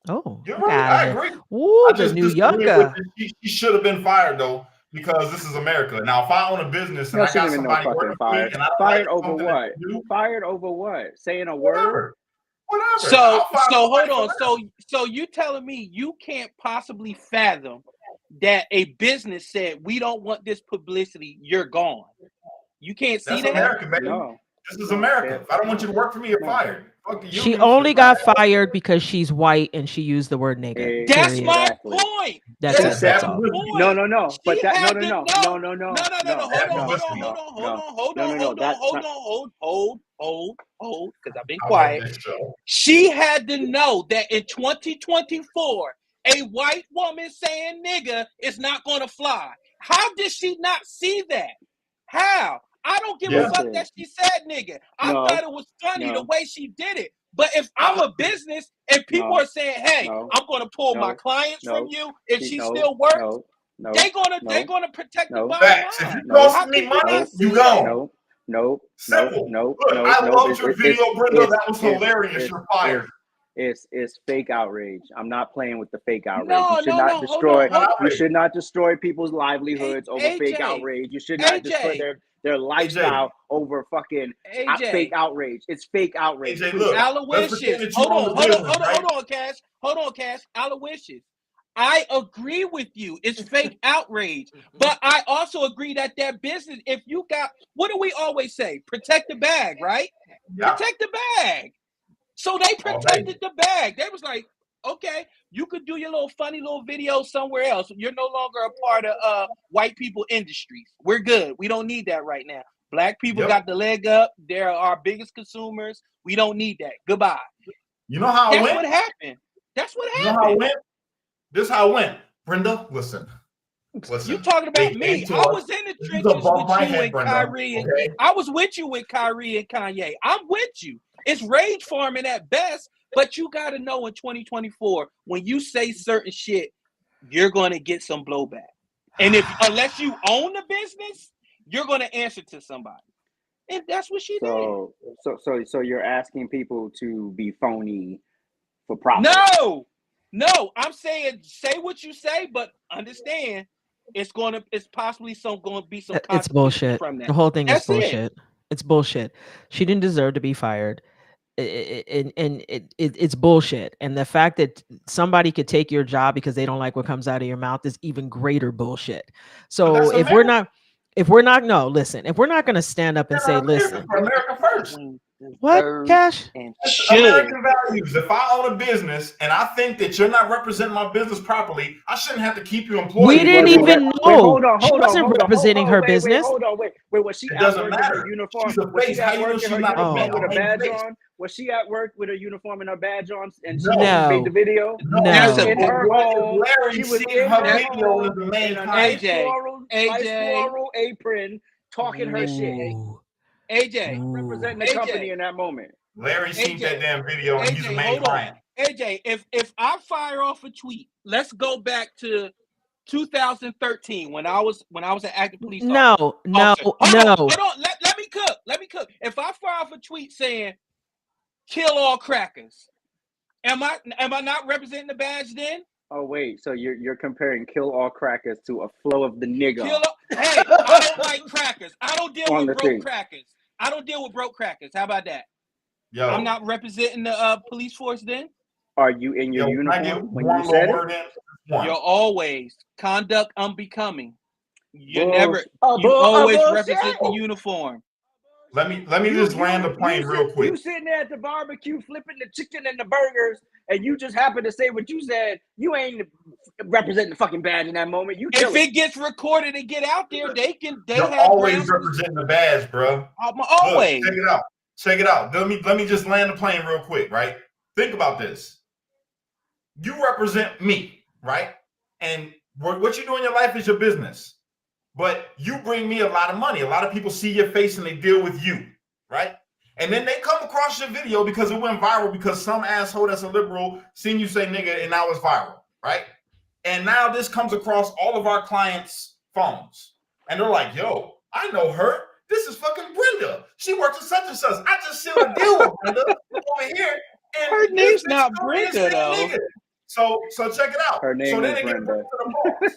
Oh, You're fuck right. outta I here. agree. Ooh, I the just New disagree Yorker. with it. She should have been fired though, because this is America. Now, if I own a business and No, I she got didn't even know somebody fucking working for me fired. and I don't Fired like over something what? that you do, Fired over what? Saying a word? whatever. So I'll fire hold somebody on. for that. So you telling me you can't possibly fathom that a business said we don't want this publicity, you're gone. You can't see That's that? America, baby. No. This is No, America. Ted. If I don't want you to work for me, you're No. fired. Fuck the She unions. only got fired because she's white and she used the word nigga. That's Period. my Exactly. point. That's She it. That's said That's my all. no. point. But She that had to no. know. No. Hold on. Because I've been I love quiet. this show. She had to know that in 2024, a white woman saying nigga is not going to fly. How did she not see that? How? I don't give a fuck that she said nigga. I thought it was funny the way she did it. But if I'm a business and people are saying, "Hey, I'm going to pull my clients from you," if she still works, they're gonna protect the bottom Facts. If line. you cost How me can you money, not you see gone. that? Simple. Look, I loved your video, Brenda. That was hilarious. You're fired. It's fake outrage. I'm not playing with the fake outrage. No, You should not destroy. hold on. You should not destroy people's livelihoods over fake AJ, outrage. You should not destroy their lifestyle over fucking fake outrage. It's fake outrage. AJ, look, let's pretend that you own the business, right? Hold on, Cash. Aloysius. I agree with you. It's fake outrage. But I also agree that business, if you got, what do we always say? Protect the bag, right? Yeah. Protect the bag. So they protected the bag. They was like, okay, you could do your little funny little video somewhere else. You're no longer a part of white people industries. We're good. We don't need that right now. Black people got the leg up. They're our biggest consumers. We don't need that. Goodbye. You know how it went? What happened. That's what happened. You know how it went? This is how it went. Brenda, listen. You talking about me? I was in the trenches with you and Kyrie. Okay? I was with you with Kyrie and Kanye. I'm with you. It's rage farming at best, but you got to know in 2024, when you say certain shit, you're going to get some blowback. And unless you own the business, you're going to answer to somebody. And that's what she did. So you're asking people to be phony for profit? No. I'm saying say what you say, but understand it's possibly going to be some. It's bullshit. From that. The whole thing is bullshit. It. It's bullshit. She didn't deserve to be fired. It's bullshit. And the fact that somebody could take your job because they don't like what comes out of your mouth is even greater bullshit. So if we're not going to stand up and say, listen, America first. What, deserve, Cash? and That's should. American values. If I own a business and I think that you're not representing my business properly, I shouldn't have to keep you employed. We didn't even know. Wait, hold on, She hold on, wasn't hold on, representing her wait, business. hold on, wait. Was she It at doesn't work in her matter. uniform? She's a Was she face. at How you know work in she's her not a uniform man? with a Her badge face. on? Was she at work with a uniform and her badge on? And she No. made the video. No. That's In a her home, Larry she was seeing in her her video home as the main in a client. nice floral apron, talking her shit. Ooh. AJ, Ooh. Representing the AJ. company in that moment. Larry seen AJ, that damn video and he's the AJ, main hold client. on. AJ, if I fire off a tweet, let's go back to 2013 when I was an active police officer. No. Hold on. Let me cook. If I fire off a tweet saying "kill all crackers," am I not representing the badge then? Oh wait, so you're comparing "kill all crackers" to a flow of the nigga. Hey, I don't like crackers. I don't deal On with the broke thing. crackers. I don't deal with broke crackers. How about that? Yo, I'm not representing the police force then. Are you in your can I get uniform when one you little said word it? in? One. You're always conduct unbecoming. You're Bullsh- never. Oh, You bull- oh, always bullshit. represent the uniform. Let me just land the plane real quick. You sitting there at the barbecue flipping the chicken and the burgers, and you just happen to say what you said. You ain't representing the fucking badge in that moment. You If kill it. it gets recorded and get out there, they You're have always grounds. representing the badge, bro. Always. Look, check it out. Let me just land the plane real quick, right? Think about this. You represent me, right? And what you do in your life is your business. But you bring me a lot of money. A lot of people see your face and they deal with you, right? And then they come across your video because it went viral because some asshole that's a liberal seen you say nigga and now it's viral, right? And now this comes across all of our clients' phones. And they're like, yo, I know her. This is fucking Brenda. She works at such and such. I just sealed a deal with Brenda over here. And Her name's not told me to Brenda, say though. nigga. So check it out. Her name so then is it gets brought Brenda. to the boss.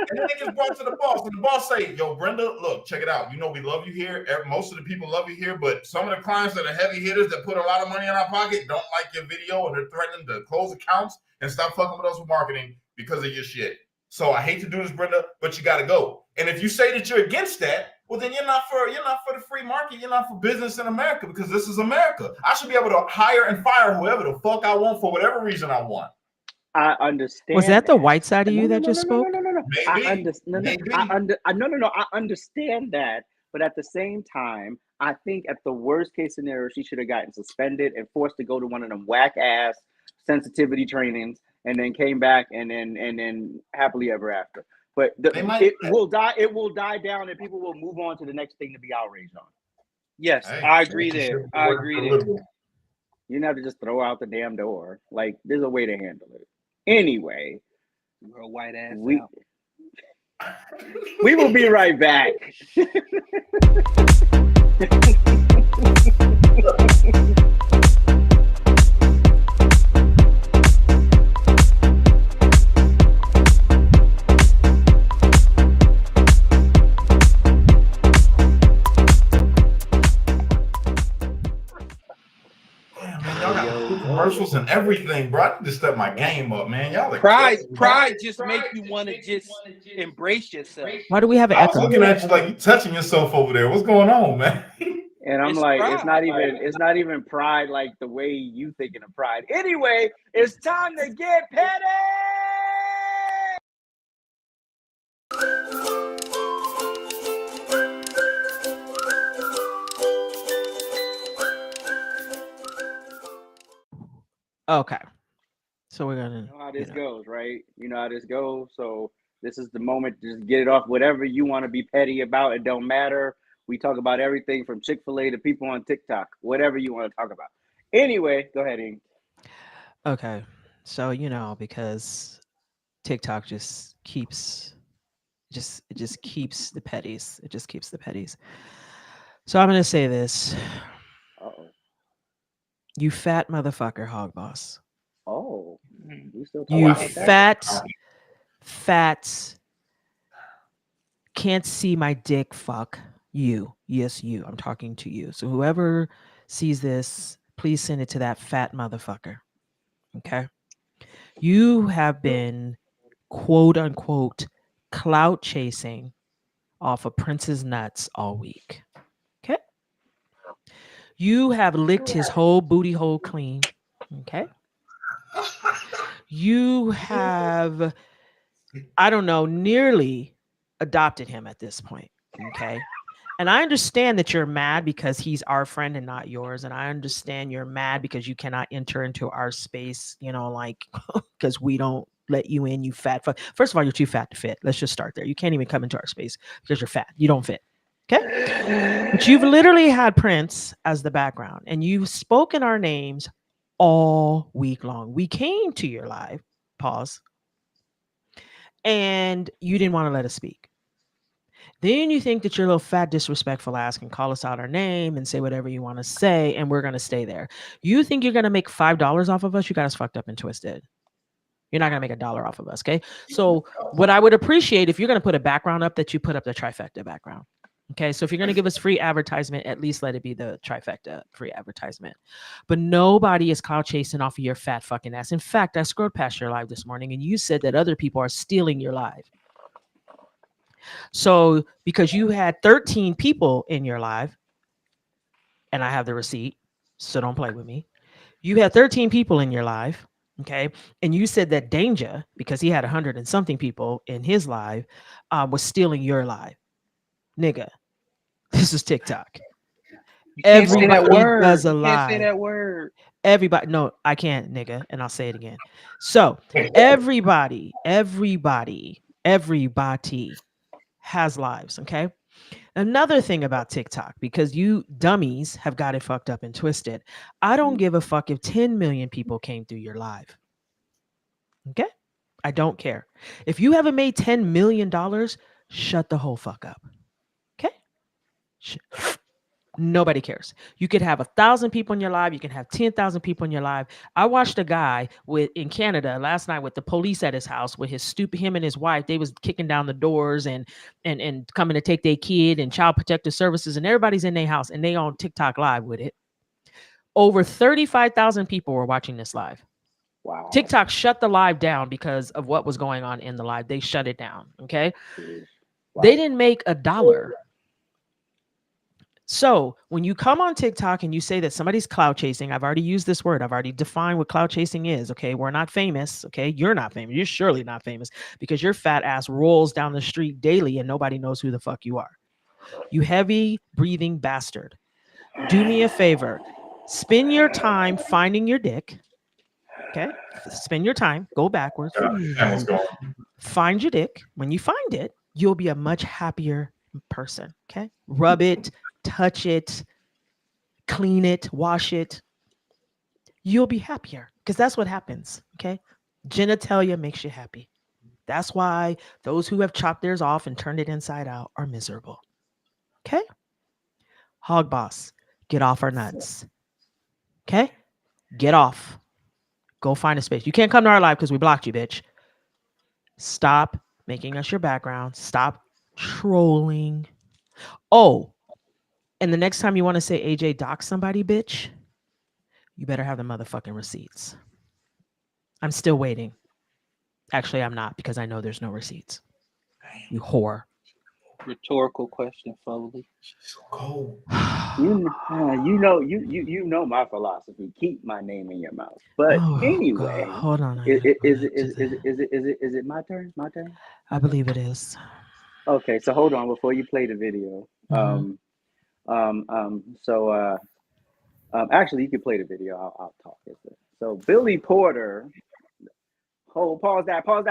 And then it gets brought to the boss. And the boss say, yo, Brenda, look, check it out. You know we love you here. Most of the people love you here, but some of the clients that are heavy hitters that put a lot of money in our pocket don't like your video and they're threatening to close accounts and stop fucking with us with marketing because of your shit. So I hate to do this, Brenda, but you gotta go. And if you say that you're against that, well, then you're not for the free market. You're not for business in America because this is America. I should be able to hire and fire whoever the fuck I want for whatever reason I want. I understand. Was that the white side of you that just spoke? No. Maybe. I understand that, but at the same time, I think at the worst case scenario, she should have gotten suspended and forced to go to one of them whack ass sensitivity trainings, and then came back and then happily ever after. But it will die down, and people will move on to the next thing to be outraged on. Yes, Hey, I agree there. I agree there. You don't have to just throw out the damn door. Like, there's a way to handle it. Anyway, Real white ass out. we will be right back. Commercials and everything, bro. I need to step my game up, man. Y'all Pride just make you want to just embrace yourself. Why do we have an I was echo? looking at you like you touching yourself over there. What's going on, man? And I'm It's like, pride. it's not even pride like the way you thinking of pride. Anyway, it's time to get petty. Okay. So we're gonna. You know how this goes, right? You know how this goes. So this is the moment to just get it off. Whatever you want to be petty about, it don't matter. We talk about everything from Chick-fil-A to people on TikTok. Whatever you want to talk about. Anyway, go ahead, Ing. Okay. So because TikTok just keeps it just keeps the petties. It just keeps the petties. So I'm gonna say this. Uh-oh. You fat motherfucker, hog boss. Oh, we still talking You about that? fat, can't see my dick fuck. You. Yes, you. I'm talking to you. So whoever sees this, please send it to that fat motherfucker. Okay? You have been quote unquote clout chasing off of Prince's nuts all week. Okay? You have licked his whole booty hole clean. Okay. You have, I don't know, nearly adopted him at this point. Okay. And I understand that you're mad because he's our friend and not yours. And I understand you're mad because you cannot enter into our space, like, because we don't let you in, you fat fuck. First of all, you're too fat to fit. Let's just start there. You can't even come into our space because you're fat. You don't fit. Okay. But you've literally had Prince as the background and you've spoken our names all week long. We came to your live, pause, and you didn't want to let us speak. Then you think that your little fat disrespectful ass can call us out our name and say whatever you want to say, and we're gonna stay there. You think you're gonna make $5 off of us? You got us fucked up and twisted. You're not gonna make $1 off of us, okay? So what I would appreciate if you're gonna put a background up, that you put up the Trifecta background. Okay, so if you're gonna give us free advertisement, at least let it be the Trifecta free advertisement. But nobody is cloud chasing off of your fat fucking ass. In fact, I scrolled past your live this morning and you said that other people are stealing your live. So because you had 13 people in your live, and I have the receipt, so don't play with me. You had 13 people in your live, okay? And you said that Danger, because he had 100 and something people in his live, was stealing your live. Nigga, this is TikTok. You can't say that Everybody word. does a You can't say live. that word. Everybody, no, I can't, nigga, and I'll say it again. So everybody has lives, okay? Another thing about TikTok, because you dummies have got it fucked up and twisted. I don't give a fuck if 10 million people came through your live. Okay? I don't care. If you haven't made $10 million, shut the whole fuck up. Okay? Nobody cares. You could have 1,000 people in your live. You can have 10,000 people in your live. I watched a guy in Canada last night with the police at his house with him and his wife. They was kicking down the doors and coming to take their kid and child protective services, and everybody's in their house and they on TikTok live with it. Over 35,000 people were watching this live. Wow. TikTok shut the live down because of what was going on in the live. They shut it down. Okay. Wow. They didn't make $1. So when you come on TikTok and you say that somebody's cloud chasing, I've already used this word. I've already defined what cloud chasing is. Okay. We're not famous. Okay. You're not famous. You're surely not famous because your fat ass rolls down the street daily and nobody knows who the fuck you are. You heavy breathing bastard. Do me a favor. Spend your time finding your dick. Okay. Spend your time. Go backwards. Find your dick. When you find it, you'll be a much happier person. Okay. Rub it, touch it, clean it, wash it. You'll be happier because that's what happens. Okay. Genitalia makes you happy. That's why those who have chopped theirs off and turned it inside out are miserable. Okay. Hog boss, get off our nuts. Okay. Get off. Go find a space. You can't come to our live because we blocked you, bitch. Stop making us your background. Stop trolling. Oh, and the next time you want to say AJ dox somebody, bitch, you better have the motherfucking receipts. I'm still waiting. Actually, I'm not because I know there's no receipts. You whore. Rhetorical question, Foley. You know my philosophy. Keep my name in your mouth. But anyway, God. Hold on. Is it my turn? My turn? I believe it is. Okay, so hold on before you play the video. Actually, you can play the video. I'll talk. So Billy Porter. Hold. Pause that. Pause.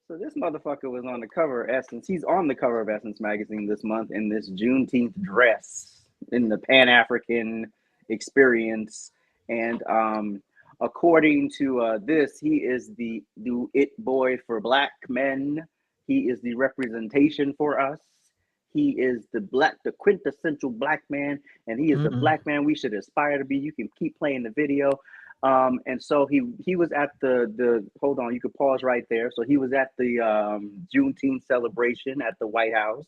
So this motherfucker was on the cover of Essence. He's on the cover of Essence magazine this month in this Juneteenth dress in the Pan-African experience. And according to this, he is the it boy for Black men. He is the representation for us. He is the quintessential Black man, and he is the Black man we should aspire to be. You can keep playing the video. And so he was at the hold on, you could pause right there. So he was at the Juneteenth celebration at the White House,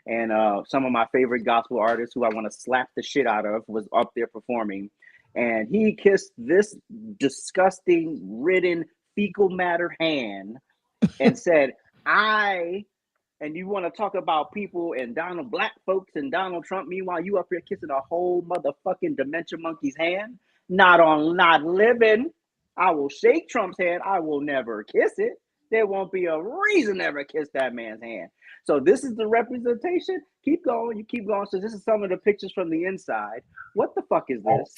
and some of my favorite gospel artists who I want to slap the shit out of was up there performing, and he kissed this disgusting ridden fecal matter hand and said, I And you want to talk about people and black folks and Donald Trump. Meanwhile, you up here kissing a whole motherfucking dementia monkey's hand. Not living. I will shake Trump's hand. I will never kiss it. There won't be a reason to ever kiss that man's hand. So this is the representation. Keep going. You keep going. So this is some of the pictures from the inside. What the fuck is this?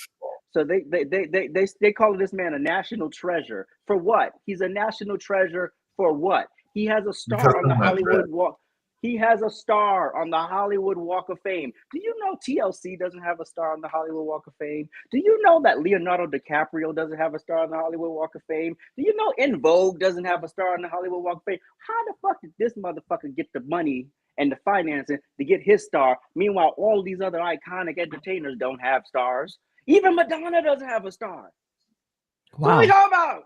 So they call this man a national treasure. For what? He's a national treasure for what? He has a star on the Hollywood Walk. He has a star on the Hollywood Walk of Fame. Do you know TLC doesn't have a star on the Hollywood Walk of Fame? Do you know that Leonardo DiCaprio doesn't have a star on the Hollywood Walk of Fame? Do you know En Vogue doesn't have a star on the Hollywood Walk of Fame? How the fuck did this motherfucker get the money and the financing to get his star? Meanwhile, all these other iconic entertainers don't have stars. Even Madonna doesn't have a star. Wow. What are we talking about?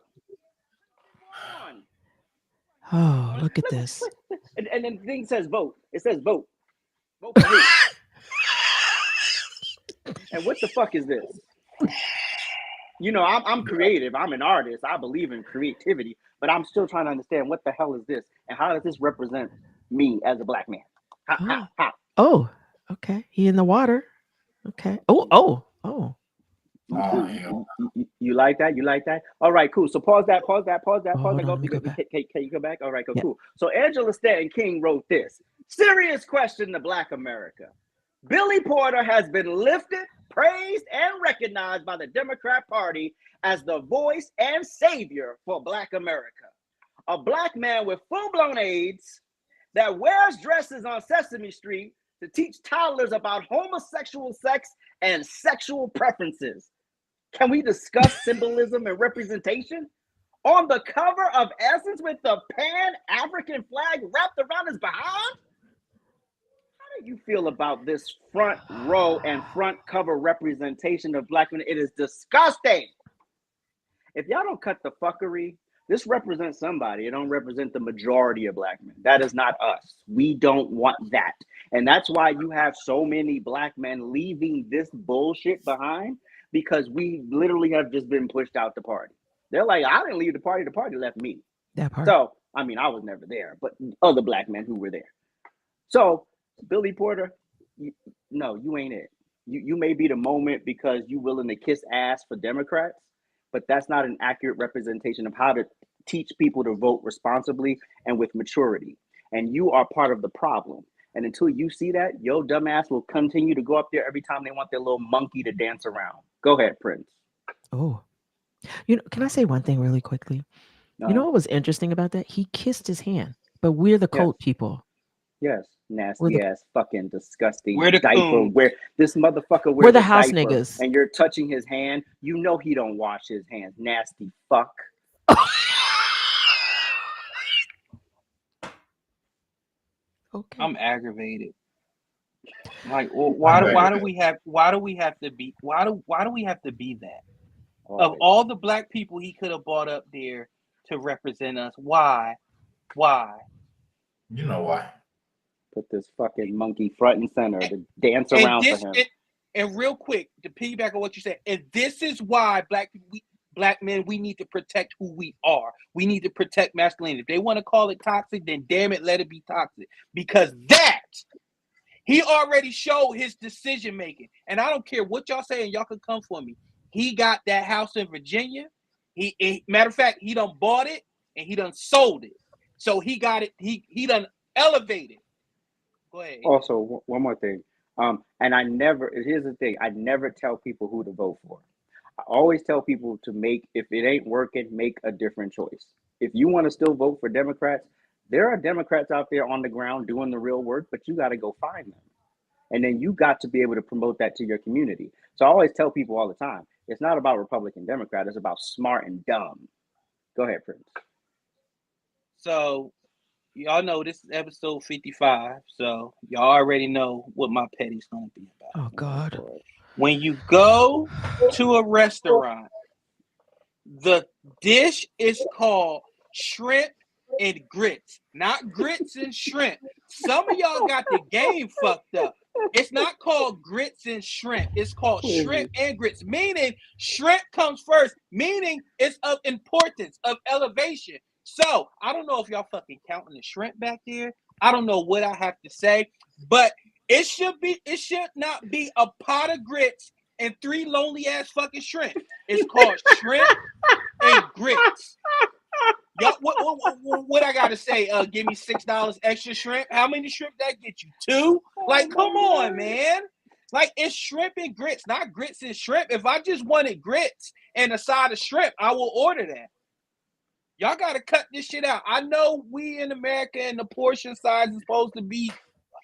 Oh, look at this. And then the thing says vote. It says vote. Vote for me. And what the fuck is this? You know, I'm creative. I'm an artist. I believe in creativity. But I'm still trying to understand what the hell is this? And how does this represent me as a black man? How? Oh, okay. He in the water. Okay. Oh. You like that? You like that? All right, cool. So pause that. Hold on, let me go back. Can you go back? All right, Yeah. cool. So Angela Stanton King wrote this. Serious question to Black America. Billy Porter has been lifted, praised, and recognized by the Democrat Party as the voice and savior for Black America. A black man with full-blown AIDS that wears dresses on Sesame Street to teach toddlers about homosexual sex and sexual preferences. Can we discuss symbolism and representation? On the cover of Essence with the Pan-African flag wrapped around his behind? How do you feel about this front row and front cover representation of black men? It is disgusting. If y'all don't cut the fuckery, this represents somebody. It don't represent the majority of black men. That is not us. We don't want that. And that's why you have so many black men leaving this bullshit behind, because we literally have just been pushed out the party. They're like, I didn't leave the party left me. That part. So, I mean, I was never there, but other black men who were there. So, Billy Porter, no, you ain't it. You may be the moment because you willing to kiss ass for Democrats, but that's not an accurate representation of how to teach people to vote responsibly and with maturity. And you are part of the problem. And until you see that, your dumb ass will continue to go up there every time they want their little monkey to dance around. Go ahead, Prince. Oh, can I say one thing really quickly? You know what was interesting about that? He kissed his hand, but we're the cult people. Yes, nasty ass, fucking disgusting. We're the diaper. coons. Where this motherfucker wears We're the house diaper, niggas. and you're touching his hand. You know he don't wash his hands. Nasty fuck. Okay. I'm aggravated. Like, why do we have to be that? Of all the black people he could have brought up there to represent us, why? You know why? Put this fucking monkey front and center to dance around for him. And real quick, to piggyback on what you said, and this is why black men, we need to protect who we are. We need to protect masculinity. If they want to call it toxic, then damn it, let it be toxic. Because he already showed his decision making. And I don't care what y'all say, and y'all can come for me. He got that house in Virginia. Matter of fact, he done bought it and he done sold it. So he got it. He done elevated. Go ahead. Also, one more thing. And here's the thing. I never tell people who to vote for. I always tell people to if it ain't working, make a different choice. If you want to still vote for Democrats, there are Democrats out there on the ground doing the real work, but you got to go find them. And then you got to be able to promote that to your community. So I always tell people all the time, it's not about Republican, Democrat. It's about smart and dumb. Go ahead, Prince. So y'all know this is episode 55. So y'all already know what my petty's going to be about. Oh, God. When you go to a restaurant, the dish is called shrimp and grits, not grits and shrimp. Some of y'all got the game fucked up. It's not called grits and shrimp. It's called shrimp and grits, meaning shrimp comes first, meaning it's of importance, of elevation. So I don't know if y'all fucking counting the shrimp back there. I don't know what I have to say, but it should not be a pot of grits and 3 lonely ass fucking shrimp. It's called shrimp and grits. Y'all, what I gotta say? Give me $6 extra shrimp. How many shrimp that get you? 2? Like, come on, man. Like, it's shrimp and grits, not grits and shrimp. If I just wanted grits and a side of shrimp, I will order that. Y'all gotta cut this shit out. I know we in America and the portion size is supposed to be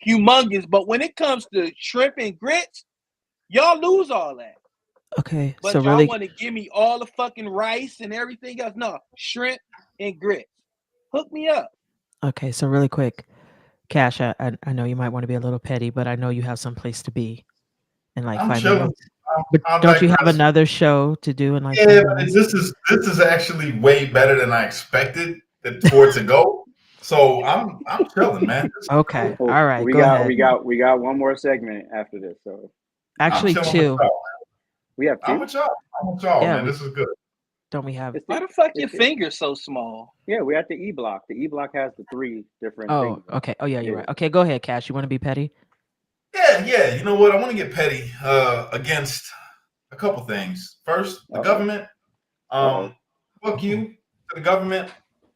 humongous, but when it comes to shrimp and grits, y'all lose all that. Okay, But so y'all really, want to give me all the fucking rice and everything else. No, shrimp and grits. Hook me up. okay, so really quick, Cash, I know you might want to be a little petty, but I know you have some place to be in like I'm 5 chilling. minutes. But I'll don't you have digress. another show to do in like Yeah, 5 but minutes? this is actually way better than I expected for it to go. So I'm chilling, man. This is Okay, cool. all right, we go got ahead. we got one more segment after this. So I'm Actually, chilling with 2. y'all. we have I'm 2. with y'all. I'm with y'all, Yeah, man. This is good. don't we have? It's Why the fuck your it's finger's so small? yeah, we're at the E block. The E block has the 3 different Oh, things. okay. Oh, yeah, you're Yeah. right. Okay, go ahead, Cash. You want to be petty? Yeah. You know what? I want to get petty against a couple things. First, the Uh-oh. government. Uh-oh. Fuck you to the government.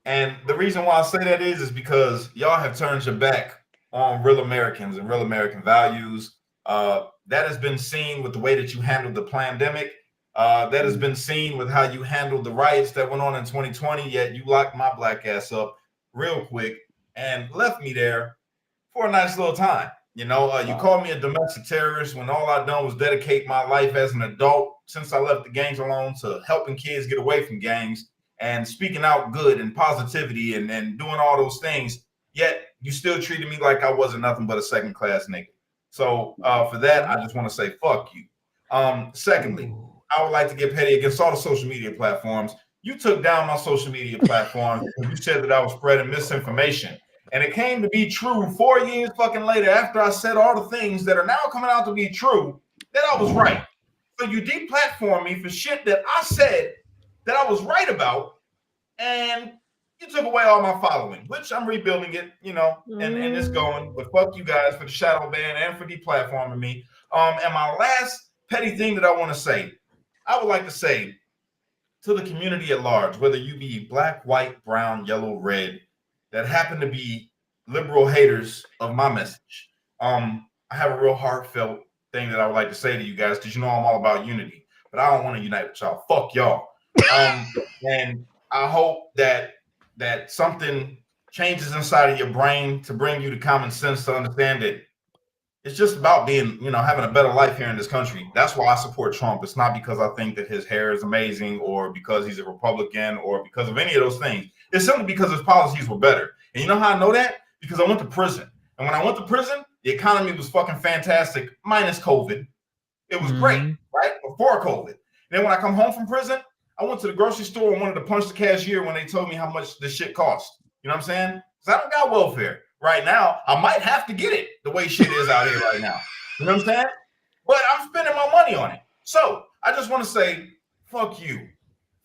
And the reason why I say that is because y'all have turned your back on real Americans and real American values. That has been seen with the way that you handled the pandemic. That has been seen with how you handled the riots that went on in 2020. Yet you locked my black ass up real quick and left me there for a nice little time. You know, you called me a domestic terrorist when all I done was dedicate my life as an adult since I left the gangs alone to helping kids get away from gangs and speaking out good and positivity and doing all those things. Yet you still treated me like I wasn't nothing but a second class nigga. So for that, I just want to say fuck you. Secondly, I would like to get petty against all the social media platforms. You took down my social media platforms because you said that I was spreading misinformation. And it came to be true 4 years fucking later after I said all the things that are now coming out to be true that I was right. So you deplatformed me for shit that I said that I was right about, and you took away all my following, which I'm rebuilding it, you know, and it's going. But fuck you guys for the shadow ban and for deplatforming me. And my last petty thing that I want to say, I would like to say to the community at large, whether you be black, white, brown, yellow, red, that happen to be liberal haters of my message. I have a real heartfelt thing that I would like to say to you guys because you know I'm all about unity, but I don't want to unite with y'all. Fuck y'all. And I hope that something changes inside of your brain to bring you to common sense to understand that it's just about being, you know, having a better life here in this country. That's why I support Trump. It's not because I think that his hair is amazing or because he's a Republican or because of any of those things. It's simply because his policies were better. And you know how I know that? Because I went to prison. And when I went to prison, the economy was fucking fantastic, minus COVID. It was great, right? Before COVID. And then when I come home from prison, I went to the grocery store and wanted to punch the cashier when they told me how much the shit cost. You know what I'm saying? Because I don't got welfare right now. I might have to get it the way shit is out here right now. You know what I'm saying? But I'm spending my money on it. So I just want to say, fuck you.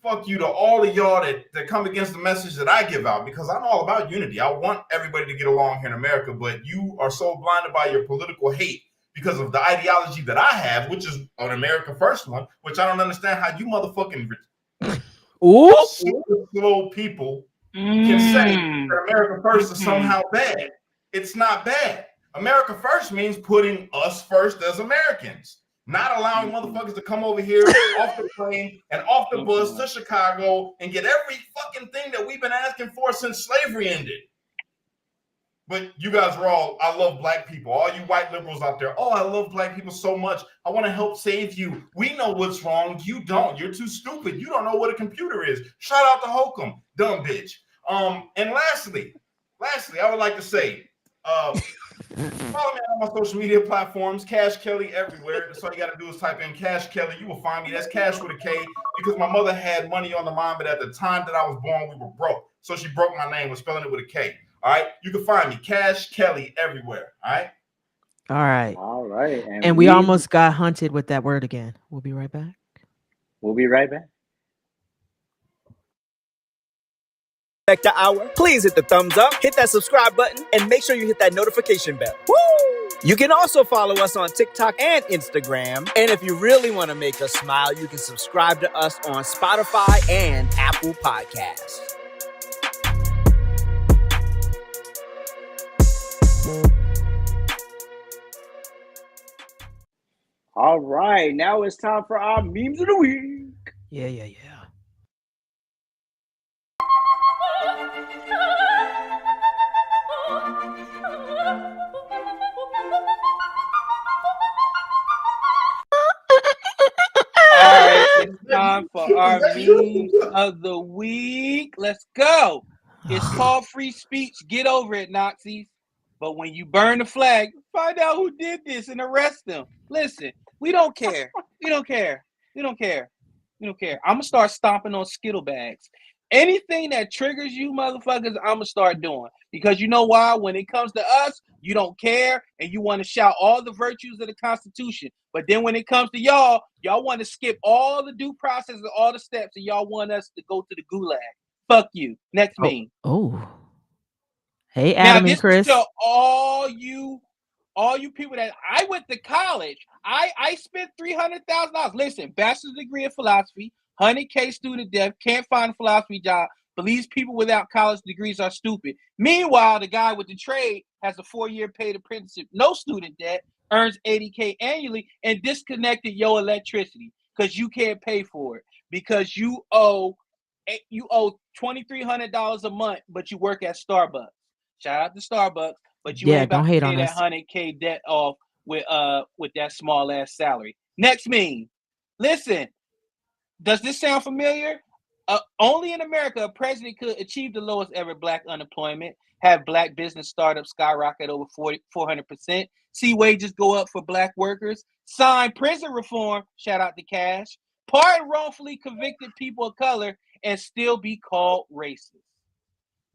Fuck you to all of y'all that come against the message that I give out because I'm all about unity. I want everybody to get along here in America, but you are so blinded by your political hate because of the ideology that I have, which is an America First one, which I don't understand how you motherfucking slow people can say that America First is somehow bad. It's not bad. America First means putting us first as Americans, not allowing motherfuckers to come over here off the plane and off the bus to Chicago and get every fucking thing that we've been asking for since slavery ended. But you guys are all, I love black people. All you white liberals out there, oh, I love black people so much. I want to help save you. We know what's wrong. You don't. You're too stupid. You don't know what a computer is. Shout out to Holcomb, dumb bitch. And lastly, I would like to say, follow me on my social media platforms, Cash Kelly everywhere. That's all you got to do is type in Cash Kelly. You will find me. That's Cash with a K because my mother had money on the mind, but at the time that I was born, we were broke. So she broke my name with spelling it with a K. All right. You can find me, Cash Kelly, everywhere. All right. All right. All right. And we almost got hunted with that word again. We'll be right back. We'll be right back. Trifecta Hour, please hit the thumbs up, hit that subscribe button, and make sure you hit that notification bell. Woo! You can also follow us on TikTok and Instagram. And if you really want to make us smile, you can subscribe to us on Spotify and Apple Podcasts. All right, now it's time for our memes of the week. Yeah. All right, it's time for our memes of the week. Let's go. It's called free speech. Get over it, Nazis. But when you burn the flag, find out who did this and arrest them. Listen, we don't care. We don't care. We don't care. We don't care. I'm going to start stomping on Skittle bags. Anything that triggers you motherfuckers, I'm going to start doing. Because you know why? When it comes to us, you don't care and you want to shout all the virtues of the Constitution. But then when it comes to y'all want to skip all the due process and all the steps and y'all want us to go to the gulag. Fuck you. Next meme. Oh. Hey, Now, Adam this and Chris. is to all you people that I went to college. I spent $300,000. Listen, bachelor's degree in philosophy, 100K student debt, can't find a philosophy job, believes people without college degrees are stupid. Meanwhile, the guy with the trade has a 4-year paid apprenticeship, no student debt, earns $80K annually, and disconnected your electricity because you can't pay for it because you owe $2,300 a month, but you work at Starbucks. Shout out to Starbucks, but you ain't about to pay that 100K debt off with that small ass salary. Next meme. Listen, does this sound familiar? Only in America, a president could achieve the lowest ever black unemployment, have black business startups skyrocket over 400%, see wages go up for black workers, sign prison reform, shout out to Kash, pardon wrongfully convicted people of color, and still be called racist.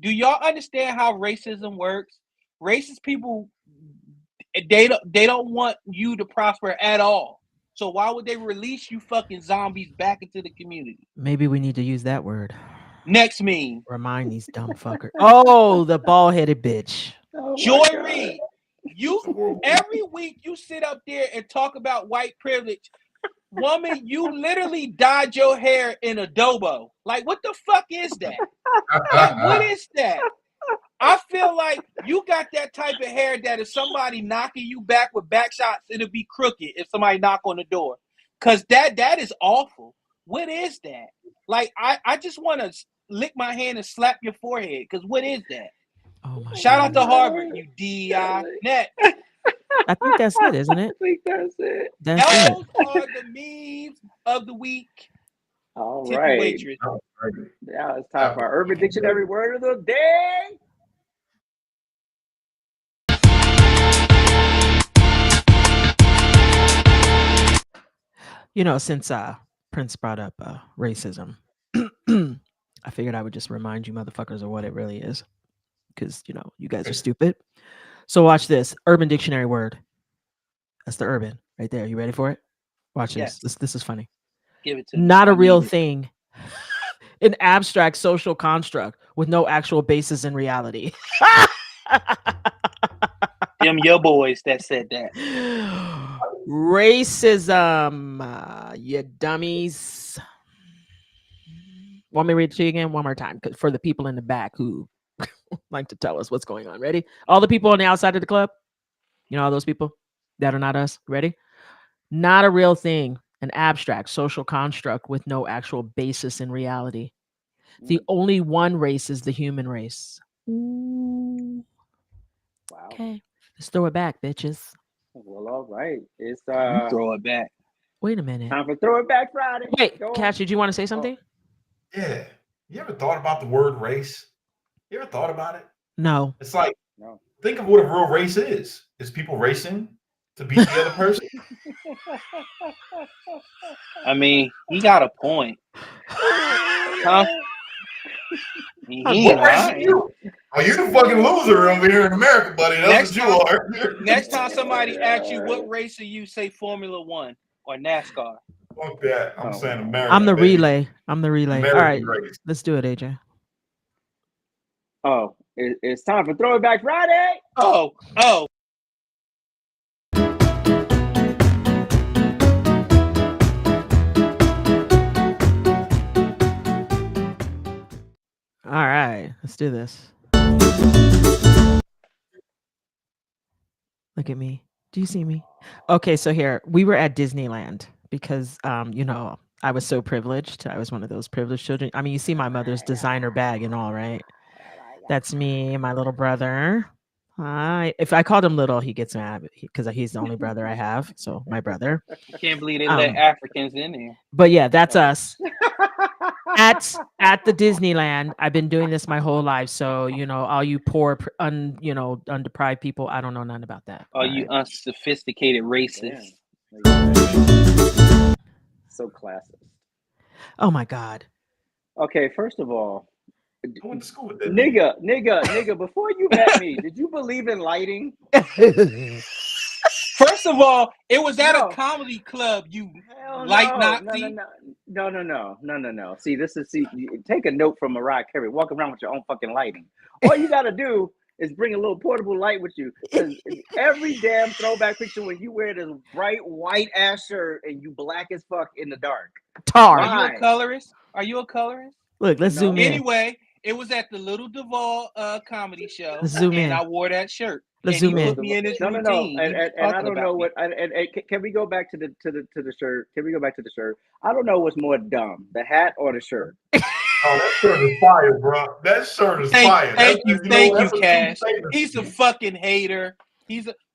Do y'all understand how racism works? Racist people, they don't want you to prosper at all. So why would they release you fucking zombies back into the community? Maybe we need to use that word. Next meme. Remind these dumb fuckers. Oh, the bald-headed bitch. Oh Joy Reid. Every week you sit up there and talk about white privilege. Woman, you literally dyed your hair in adobo. Like, what the fuck is that? Like, what is that? I feel like you got that type of hair that if somebody knocking you back with back shots, it'll be crooked if somebody knock on the door. Cause that is awful. What is that? Like, I just want to lick my hand and slap your forehead. Cause what is that? Oh my Shout out God. to Harvard, you DEI. Next. I think that's it, isn't it? I think that's it. That's it. Those are the memes of the week. All Tippy right. waitress. Now it's time for our Urban Dictionary word of the day. You know, since Prince brought up racism, I figured I would just remind you motherfuckers of what it really is. Because, you know, you guys are stupid. So watch this. Urban Dictionary word. That's the urban right there. You ready for it? Watch Yes. this. This is funny. Give it to me. Not a I real need it. thing. An abstract social construct with no actual basis in reality. Them your boys that said that. Racism, you dummies. Want me to read it to you again one more time for the people in the back who like to tell us what's going on. Ready? All the people on the outside of the club, you know, all those people that are not us. Ready? Not a real thing, an abstract social construct with no actual basis in reality. The only one race is the human race. Ooh. Wow. Okay, let's throw it back, bitches. Well, all right. It's You throw it back. Wait a minute. time for Throw It Back Friday. Wait, Go on. Kash, did you want to say something? Yeah. You ever thought about the word race? You ever thought about it? No. It's like, No. think of what a real race is. It's people racing to beat the other person. I mean, he got a point. Huh? He ain't What race are lying. you? Oh, you the fucking loser over here in America, buddy. That's Next what you are. Next time somebody asks you what race are you, say Formula One or NASCAR. Fuck that. I'm saying America. I'm the baby. relay. I'm the relay. American All right, race. let's do it, AJ. Oh, it's time for Throwback Friday. Oh. All right, let's do this. Look at me. Do you see me? Okay, so here we were at Disneyland because I was so privileged. I was one of those privileged children. I mean, you see my mother's designer bag and all, right? That's me and my little brother. If I called him little, he gets mad because he's the only brother I have. So my brother. I can't believe they let Africans in there. But yeah, that's us. At the Disneyland. I've been doing this my whole life. So, all you poor, undeprived people, I don't know nothing about that. All you unsophisticated racists. So classist. Oh my God. Okay, first of all, I went to school with that nigga, before you met me, did you believe in lighting? First of all, it was at a comedy club, you light Nazi. No. See, take a note from Mariah Carey. Walk around with your own fucking lighting. All you gotta do is bring a little portable light with you. Because every damn throwback picture when you wear this bright white ass shirt and you black as fuck in the dark. Tar. Are you a colorist? Look, let's zoom in. Anyway, it was at the Little Duval comedy show. Let's zoom in. I wore that shirt. Let's zoom in. Put me in his No. routine. And I don't know what. And can we go back to the shirt? Can we go back to the shirt? I don't know what's more dumb, the hat or the shirt. Oh, that shirt is fire, bro. That shirt is fire. Thank you, Cash. He's a fucking hater.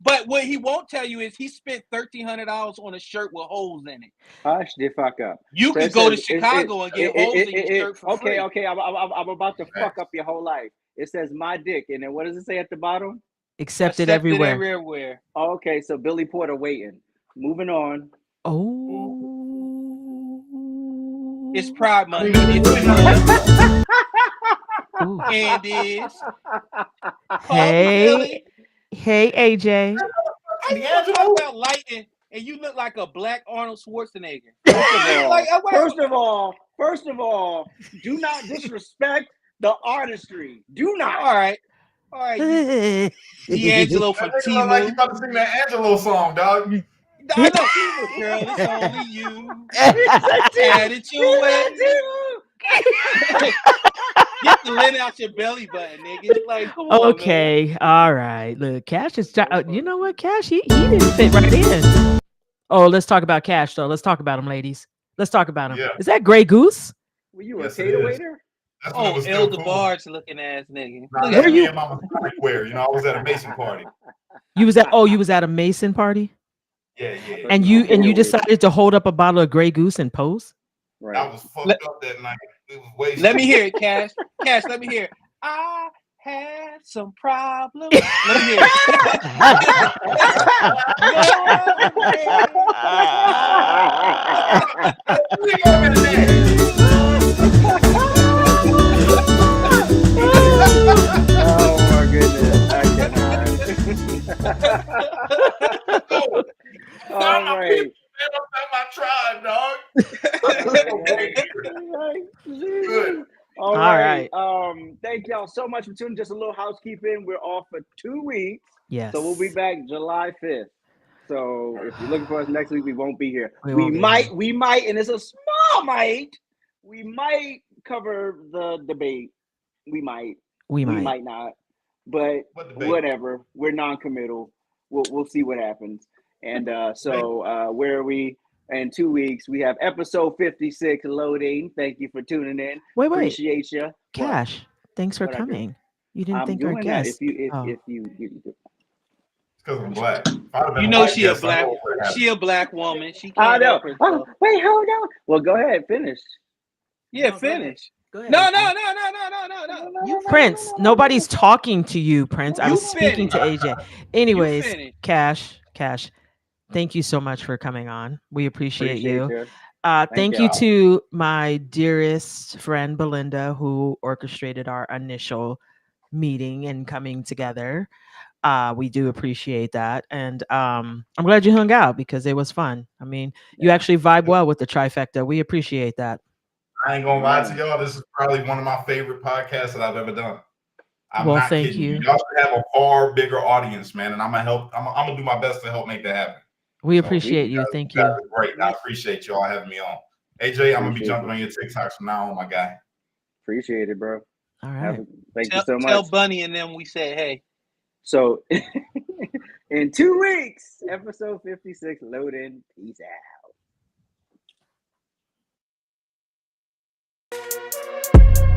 But what he won't tell you is he spent $1,300 on a shirt with holes in it. Hush the fuck up. You could go to Chicago and get holes in your shirt for free. Okay. I'm about to fuck up your whole life. It says my dick, and then what does it say at the bottom? Accepted everywhere. Okay, so Billy Porter waiting. Moving on. Oh, it's Pride Month. And it's Hey, AJ. How you talk about lighting and you look like a black Arnold Schwarzenegger? First of all, do not disrespect the artistry. Do not. All right. D'Angelo from T-Move. Like you about to sing that Angelo song, dog. I know, girl, it's only you. Add it your way. Get the lint out your belly button, nigga. Like, come on, okay, man. All right. Look, Cash is. You know what, Cash? He didn't fit right in. Oh, let's talk about Cash though. Let's talk about him, ladies. Let's talk about him. Yeah. Is that Grey Goose? Were you a cater waiter? Oh, El DeBarge looking ass nigga. Nah, where you? I was at a Mason party. You was at a Mason party? Yeah. And you decided to hold up a bottle of Grey Goose and pose? Right. I was fucked up that night. It was wasted. Let me hear it, Cash. Cash, let me hear it. I had some problems. Let me hear it. Oh my goodness. I cannot. All right. My tribe, dog. All right. Thank y'all so much for tuning. Just a little housekeeping. We're off for 2 weeks. Yes. So we'll be back July 5th. So if you're looking for us next week, we won't be here. We might, and it's a small might. We might cover the debate. We might not. But whatever. We're non-committal. We'll see what happens. And where are we? In 2 weeks, we have episode 56 loading. Thank you for tuning in. Wait. Appreciate you. Cash, thanks for coming. You didn't thank our guest. If you because I'm black. You know she a black woman. She can't. I know. Oh, wait, hold on. Well, go ahead, finish. Yeah, finish. Go ahead. No. Prince, nobody's talking to you, Prince. I was speaking to AJ. Anyways, Cash, thank you so much for coming on. We appreciate you. Thank you to my dearest friend Belinda, who orchestrated our initial meeting and coming together. We do appreciate that. And I'm glad you hung out because it was fun. I mean, you actually vibe well with the Trifecta. We appreciate that. I ain't gonna lie to y'all. This is probably one of my favorite podcasts that I've ever done. I'm Well, not thank kidding you. you. Y'all should have a far bigger audience, man. And I'm gonna help. I'm gonna do my best to help make that happen. We So appreciate you. Thank you guys you. are great. I appreciate y'all having me on. AJ, I'm gonna be Appreciate jumping it. on your TikToks from now on, my guy. Appreciate it, bro. All right. Thank you so Tell much. Bunny and them we said hey. So in 2 weeks, episode 56 loading. Peace out.